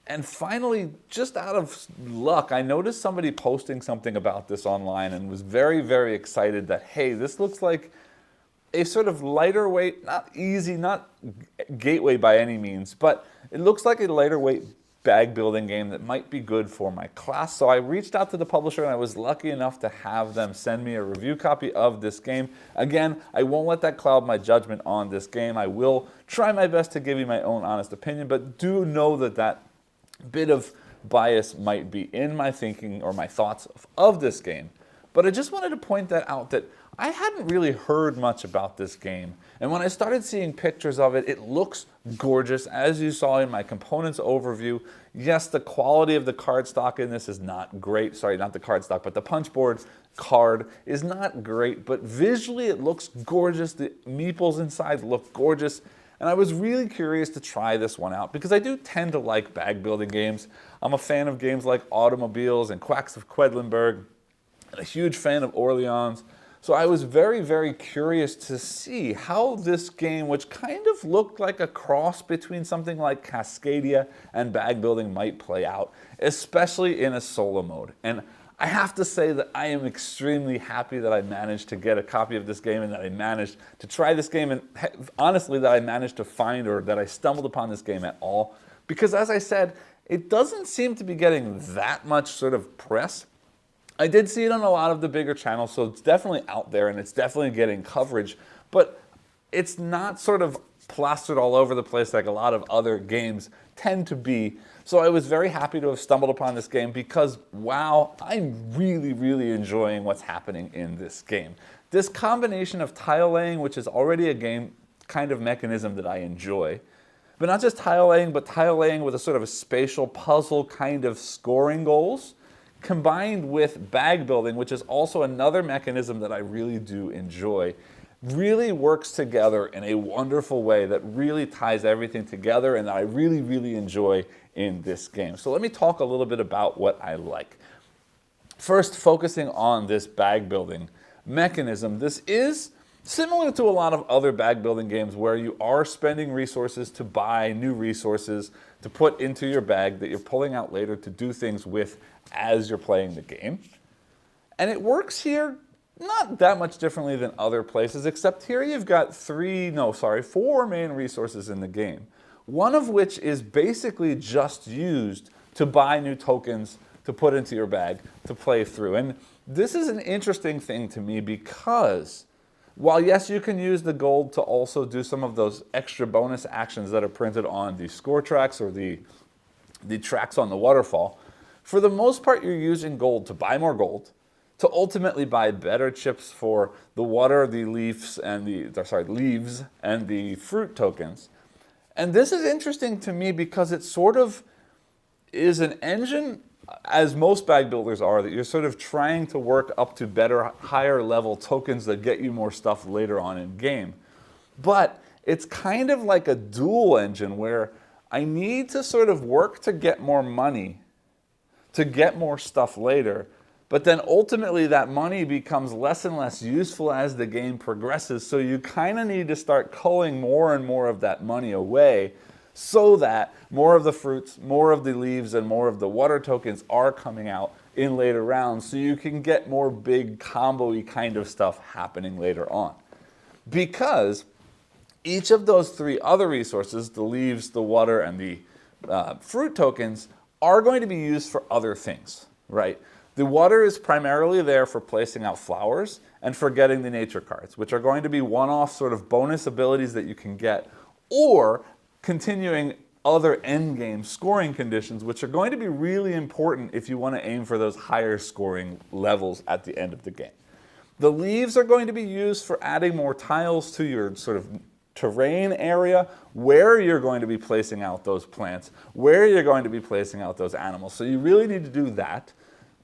and finally, just out of luck, I noticed somebody posting something about this online and was very, very excited that, hey, this looks like a sort of lighter weight, not easy, not gateway by any means, but it looks like a lighter weight bag building game that might be good for my class. So I reached out to the publisher and I was lucky enough to have them send me a review copy of this game. Again, I won't let that cloud my judgment on this game. I will try my best to give you my own honest opinion, but do know that that bit of bias might be in my thinking or my thoughts of this game. But I just wanted to point that out, that I hadn't really heard much about this game. And when I started seeing pictures of it, it looks gorgeous, as you saw in my components overview. Yes, the quality of the cardstock in this is not great. Sorry, not the cardstock, but the punchboard card is not great. But visually, it looks gorgeous. The meeples inside look gorgeous. And I was really curious to try this one out because I do tend to like bag building games. I'm a fan of games like Automobiles and Quacks of Quedlinburg, and a huge fan of Orleans. So I was very, very curious to see how this game, which kind of looked like a cross between something like Cascadia and bag building, might play out, especially in a solo mode. And I have to say that I am extremely happy that I managed to get a copy of this game and that I managed to try this game, and honestly that I managed to find, or that I stumbled upon this game at all. Because as I said, it doesn't seem to be getting that much sort of press. I did see it on a lot of the bigger channels, so it's definitely out there and it's definitely getting coverage, but it's not sort of plastered all over the place like a lot of other games tend to be. So I was very happy to have stumbled upon this game because, wow, I'm really, really enjoying what's happening in this game. This combination of tile laying, which is already a game kind of mechanism that I enjoy, but not just tile laying, but tile laying with a sort of a spatial puzzle kind of scoring goals, combined with bag building, which is also another mechanism that I really do enjoy, really works together in a wonderful way that really ties everything together and that I really, really enjoy in this game. So let me talk a little bit about what I like. First, focusing on this bag building mechanism. This is similar to a lot of other bag building games where you are spending resources to buy new resources to put into your bag that you're pulling out later to do things with as you're playing the game. And it works here not that much differently than other places, except here you've got four main resources in the game. One of which is basically just used to buy new tokens to put into your bag to play through. And this is an interesting thing to me because while yes, you can use the gold to also do some of those extra bonus actions that are printed on the score tracks or the tracks on the waterfall, for the most part, you're using gold to buy more gold, to ultimately buy better chips for the water, the leaves, and leaves and the fruit tokens. And this is interesting to me because it sort of is an engine, as most bag builders are, that you're sort of trying to work up to better, higher level tokens that get you more stuff later on in game. But it's kind of like a dual engine where I need to sort of work to get more money to get more stuff later, but then ultimately that money becomes less and less useful as the game progresses, so you kind of need to start culling more and more of that money away so that more of the fruits, more of the leaves, and more of the water tokens are coming out in later rounds so you can get more big combo-y kind of stuff happening later on. Because each of those three other resources, the leaves, the water, and the fruit tokens, are going to be used for other things, right? The water is primarily there for placing out flowers and for getting the nature cards, which are going to be one-off sort of bonus abilities that you can get, or continuing other endgame scoring conditions, which are going to be really important if you want to aim for those higher scoring levels at the end of the game. The leaves are going to be used for adding more tiles to your sort of terrain area where you're going to be placing out those plants, where you're going to be placing out those animals. So you really need to do that.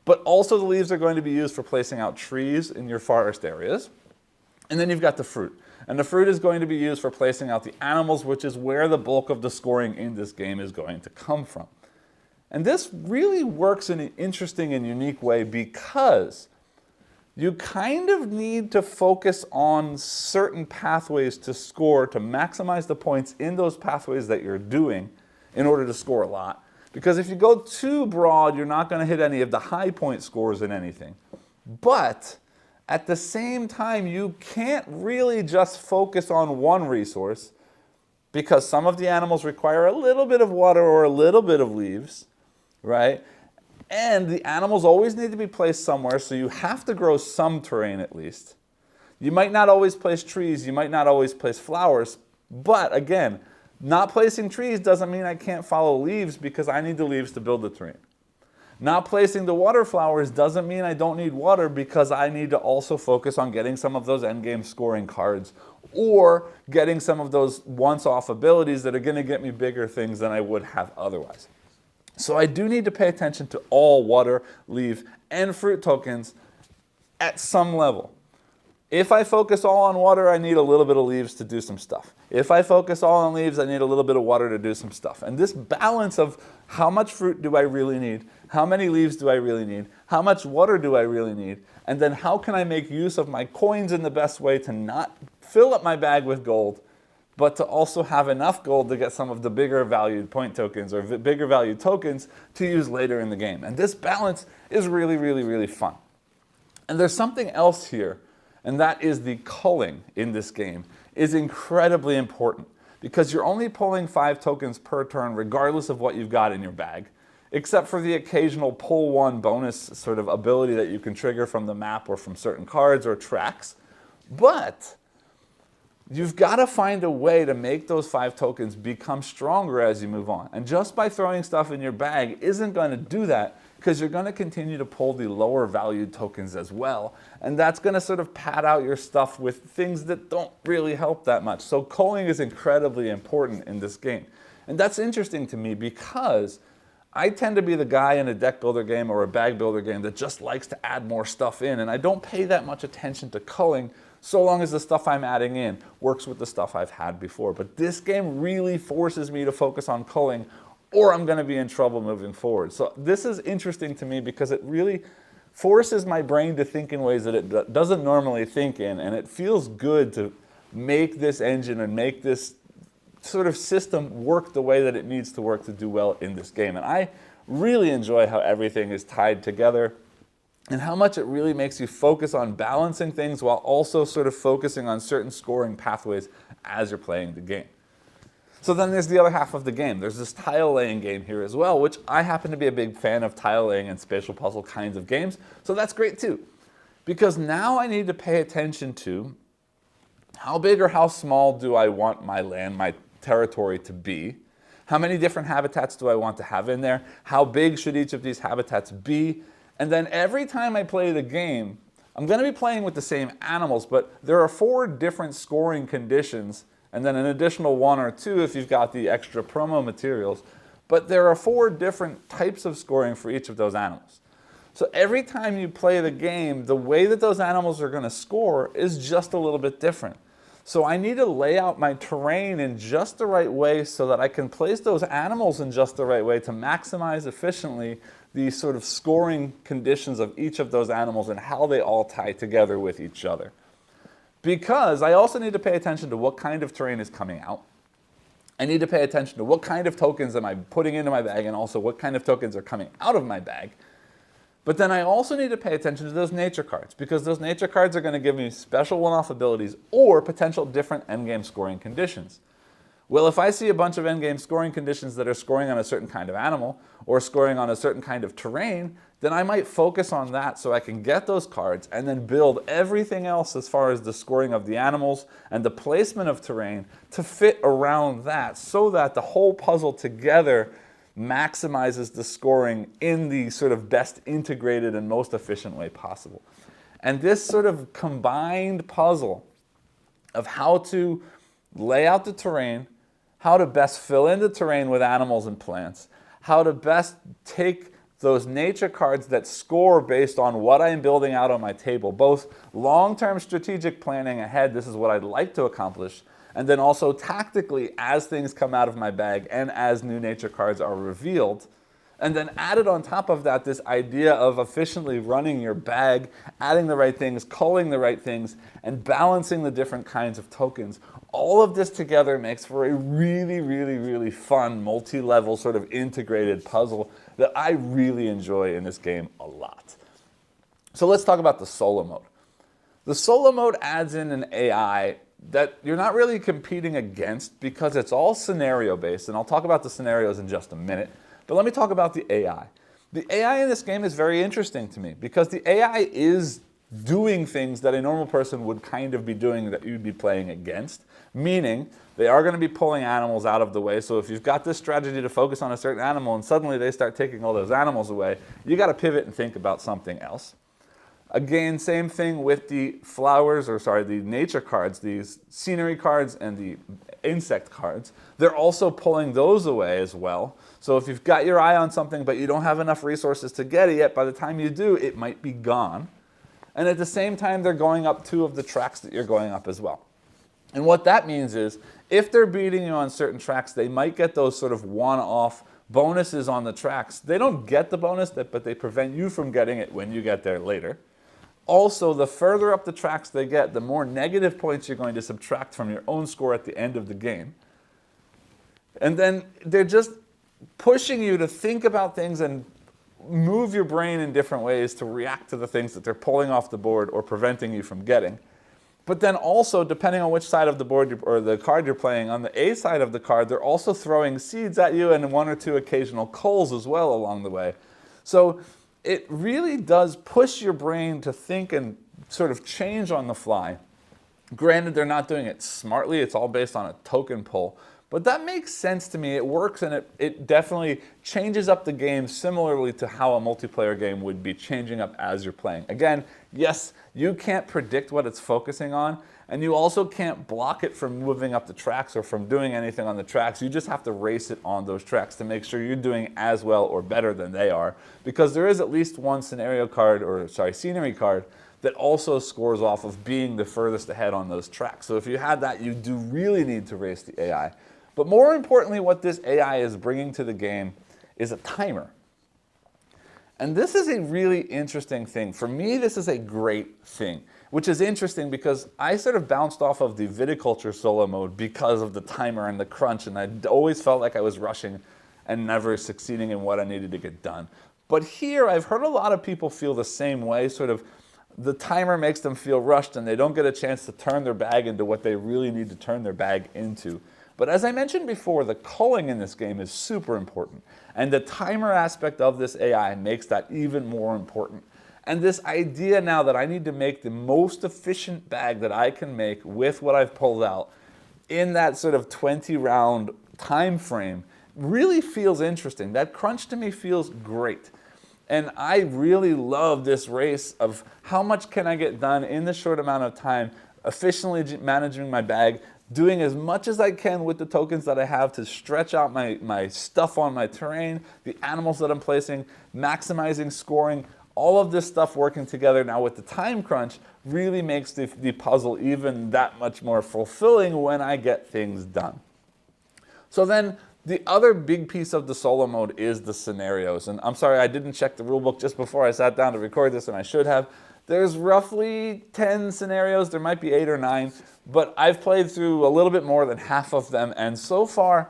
But also the leaves are going to be used for placing out trees in your forest areas. And then you've got the fruit. And the fruit is going to be used for placing out the animals, which is where the bulk of the scoring in this game is going to come from. And this really works in an interesting and unique way because you kind of need to focus on certain pathways to score to maximize the points in those pathways that you're doing in order to score a lot. Because if you go too broad, you're not going to hit any of the high point scores in anything. But at the same time, you can't really just focus on one resource because some of the animals require a little bit of water or a little bit of leaves, right? And the animals always need to be placed somewhere, so you have to grow some terrain at least. You might not always place trees, you might not always place flowers, but again, not placing trees doesn't mean I can't follow leaves because I need the leaves to build the terrain. Not placing the water flowers doesn't mean I don't need water because I need to also focus on getting some of those endgame scoring cards or getting some of those once-off abilities that are going to get me bigger things than I would have otherwise. So I do need to pay attention to all water, leaf, and fruit tokens at some level. If I focus all on water, I need a little bit of leaves to do some stuff. If I focus all on leaves, I need a little bit of water to do some stuff. And this balance of how much fruit do I really need, how many leaves do I really need, how much water do I really need, and then how can I make use of my coins in the best way to not fill up my bag with gold, but to also have enough gold to get some of the bigger valued point tokens or bigger valued tokens to use later in the game. And this balance is really, really, really fun. And there's something else here, and that is the culling in this game is incredibly important because you're only pulling 5 tokens per turn regardless of what you've got in your bag, except for the occasional pull 1 bonus sort of ability that you can trigger from the map or from certain cards or tracks. But you've got to find a way to make those 5 tokens become stronger as you move on. And just by throwing stuff in your bag isn't going to do that because you're going to continue to pull the lower valued tokens as well. And that's going to sort of pad out your stuff with things that don't really help that much. So culling is incredibly important in this game. And that's interesting to me because I tend to be the guy in a deck builder game or a bag builder game that just likes to add more stuff in. And I don't pay that much attention to culling so long as the stuff I'm adding in works with the stuff I've had before. But this game really forces me to focus on culling or I'm going to be in trouble moving forward. So this is interesting to me because it really forces my brain to think in ways that it doesn't normally think in, and it feels good to make this engine and make this sort of system work the way that it needs to work to do well in this game. And I really enjoy how everything is tied together and how much it really makes you focus on balancing things while also sort of focusing on certain scoring pathways as you're playing the game. So then there's the other half of the game. There's this tile laying game here as well, which I happen to be a big fan of tile laying and spatial puzzle kinds of games. So that's great too. Because now I need to pay attention to how big or how small do I want my land, my territory to be? How many different habitats do I want to have in there? How big should each of these habitats be? And then every time I play the game, I'm going to be playing with the same animals, but there are 4 different scoring conditions and then an additional 1 or 2 if you've got the extra promo materials. But there are 4 different types of scoring for each of those animals. So every time you play the game, the way that those animals are going to score is just a little bit different. So I need to lay out my terrain in just the right way so that I can place those animals in just the right way to maximize efficiently the sort of scoring conditions of each of those animals and how they all tie together with each other. Because I also need to pay attention to what kind of terrain is coming out. I need to pay attention to what kind of tokens am I putting into my bag and also what kind of tokens are coming out of my bag. But then I also need to pay attention to those nature cards because those nature cards are going to give me special one-off abilities or potential different endgame scoring conditions. Well, if I see a bunch of endgame scoring conditions that are scoring on a certain kind of animal or scoring on a certain kind of terrain, then I might focus on that so I can get those cards and then build everything else as far as the scoring of the animals and the placement of terrain to fit around that so that the whole puzzle together maximizes the scoring in the sort of best integrated and most efficient way possible. And this sort of combined puzzle of how to lay out the terrain, how to best fill in the terrain with animals and plants, how to best take those nature cards that score based on what I'm building out on my table, both long-term strategic planning ahead, this is what I'd like to accomplish, and then also tactically as things come out of my bag and as new nature cards are revealed. And then added on top of that, this idea of efficiently running your bag, adding the right things, culling the right things, and balancing the different kinds of tokens. All of this together makes for a really, really, really fun, multi-level sort of integrated puzzle that I really enjoy in this game a lot. So let's talk about the solo mode. The solo mode adds in an AI that you're not really competing against because it's all scenario-based, and I'll talk about the scenarios in just a minute. But let me talk about the AI. The AI in this game is very interesting to me because the AI is doing things that a normal person would kind of be doing that you'd be playing against, meaning they are going to be pulling animals out of the way. So if you've got this strategy to focus on a certain animal and suddenly they start taking all those animals away, you got to pivot and think about something else. Again, same thing with the the nature cards, these scenery cards and the insect cards. They're also pulling those away as well. So if you've got your eye on something but you don't have enough resources to get it yet, by the time you do, it might be gone. And at the same time, they're going up 2 of the tracks that you're going up as well. And what that means is, if they're beating you on certain tracks, they might get those sort of one-off bonuses on the tracks. They don't get the bonus, but they prevent you from getting it when you get there later. Also, the further up the tracks they get, the more negative points you're going to subtract from your own score at the end of the game. And then they're just pushing you to think about things and move your brain in different ways to react to the things that they're pulling off the board or preventing you from getting. But then also, depending on which side of the board or the card you're playing, on the A side of the card, they're also throwing seeds at you and 1 or 2 occasional culls as well along the way. So it really does push your brain to think and sort of change on the fly. Granted, they're not doing it smartly. It's all based on a token pull. But that makes sense to me. It works, and it definitely changes up the game similarly to how a multiplayer game would be changing up as you're playing. Again, yes, you can't predict what it's focusing on, and you also can't block it from moving up the tracks or from doing anything on the tracks. You just have to race it on those tracks to make sure you're doing as well or better than they are, because there is at least one scenery card that also scores off of being the furthest ahead on those tracks. So if you had that, you do really need to race the AI. But more importantly, what this AI is bringing to the game is a timer. And this is a really interesting thing. For me, this is a great thing, which is interesting because I sort of bounced off of the viticulture solo mode because of the timer and the crunch, and I always felt like I was rushing and never succeeding in what I needed to get done. But here, I've heard a lot of people feel the same way, sort of the timer makes them feel rushed and they don't get a chance to turn their bag into what they really need to turn their bag into. But as I mentioned before, the culling in this game is super important. And the timer aspect of this AI makes that even more important. And this idea now that I need to make the most efficient bag that I can make with what I've pulled out in that sort of 20-round time frame really feels interesting. That crunch to me feels great. And I really love this race of how much can I get done in the short amount of time, efficiently managing my bag, doing as much as I can with the tokens that I have to stretch out my stuff on my terrain, the animals that I'm placing, maximizing scoring, all of this stuff working together now with the time crunch really makes the puzzle even that much more fulfilling when I get things done. So then the other big piece of the solo mode is the scenarios. And I'm sorry, I didn't check the rulebook just before I sat down to record this, and I should have. There's roughly 10 scenarios. There might be 8 or 9, but I've played through a little bit more than half of them, and so far,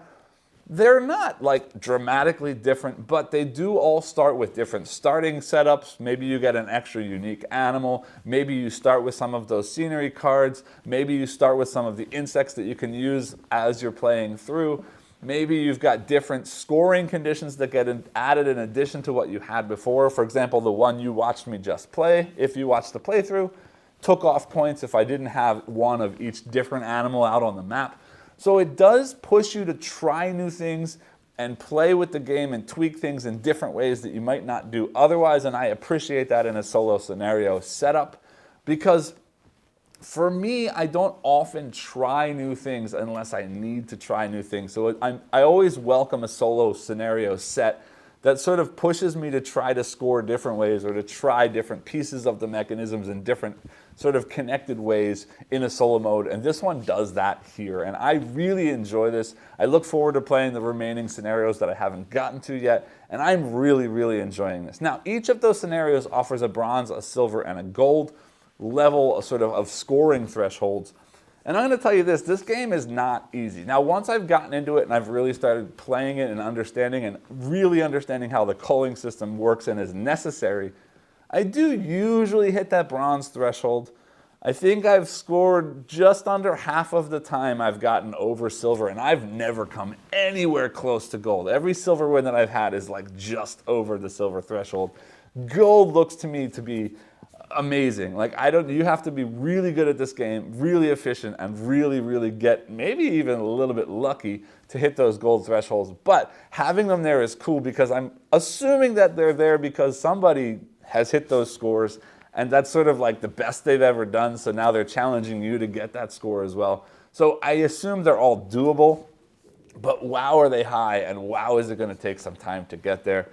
they're not like dramatically different, but they do all start with different starting setups. Maybe you get an extra unique animal. Maybe you start with some of those scenery cards. Maybe you start with some of the insects that you can use as you're playing through. Maybe you've got different scoring conditions that get added in addition to what you had before. For example, the one you watched me just play, if you watched the playthrough, took off points if I didn't have one of each different animal out on the map. So it does push you to try new things and play with the game and tweak things in different ways that you might not do otherwise, and I appreciate that in a solo scenario setup because for me, I don't often try new things unless I need to try new things. So I always welcome a solo scenario set that sort of pushes me to try to score different ways or to try different pieces of the mechanisms in different sort of connected ways in a solo mode. And this one does that here. And I really enjoy this. I look forward to playing the remaining scenarios that I haven't gotten to yet. And I'm really, really enjoying this. Now, each of those scenarios offers a bronze, a silver, and a gold level of scoring thresholds. And I'm going to tell you this game is not easy. Now, once I've gotten into it and I've really started playing it and really understanding how the culling system works and is necessary, I do usually hit that bronze threshold. I think I've scored just under half of the time I've gotten over silver, and I've never come anywhere close to gold. Every silver win that I've had is like just over the silver threshold. Gold looks to me to be amazing. You have to be really good at this game, really efficient, and really, really get maybe even a little bit lucky to hit those gold thresholds. But having them there is cool because I'm assuming that they're there because somebody has hit those scores, and that's sort of like the best they've ever done. So now they're challenging you to get that score as well. So I assume they're all doable, but wow, are they high, and wow, is it going to take some time to get there.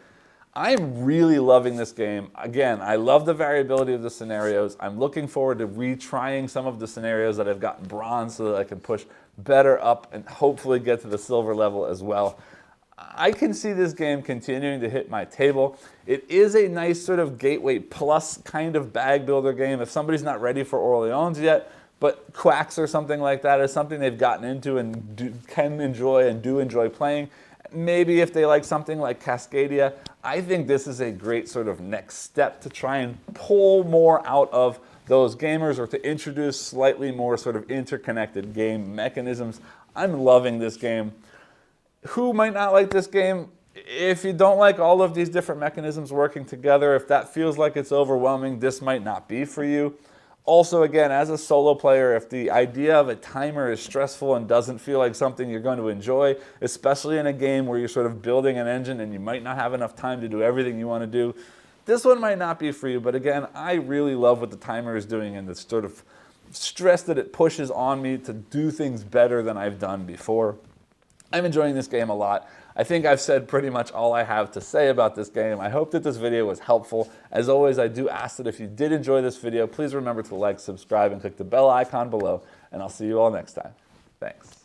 I'm really loving this game. Again, I love the variability of the scenarios. I'm looking forward to retrying some of the scenarios that I've gotten bronze so that I can push better up and hopefully get to the silver level as well. I can see this game continuing to hit my table. It is a nice sort of Gateway Plus kind of bag builder game. If somebody's not ready for Orleans yet, but Quacks or something like that is something they've gotten into and can enjoy and do enjoy playing. Maybe if they like something like Cascadia, I think this is a great sort of next step to try and pull more out of those gamers or to introduce slightly more sort of interconnected game mechanisms. I'm loving this game. Who might not like this game? If you don't like all of these different mechanisms working together, if that feels like it's overwhelming, this might not be for you. Also, again, as a solo player, if the idea of a timer is stressful and doesn't feel like something you're going to enjoy, especially in a game where you're sort of building an engine and you might not have enough time to do everything you want to do, this one might not be for you. But again, I really love what the timer is doing and the sort of stress that it pushes on me to do things better than I've done before. I'm enjoying this game a lot. I think I've said pretty much all I have to say about this game. I hope that this video was helpful. As always, I do ask that if you did enjoy this video, please remember to like, subscribe, and click the bell icon below, and I'll see you all next time. Thanks.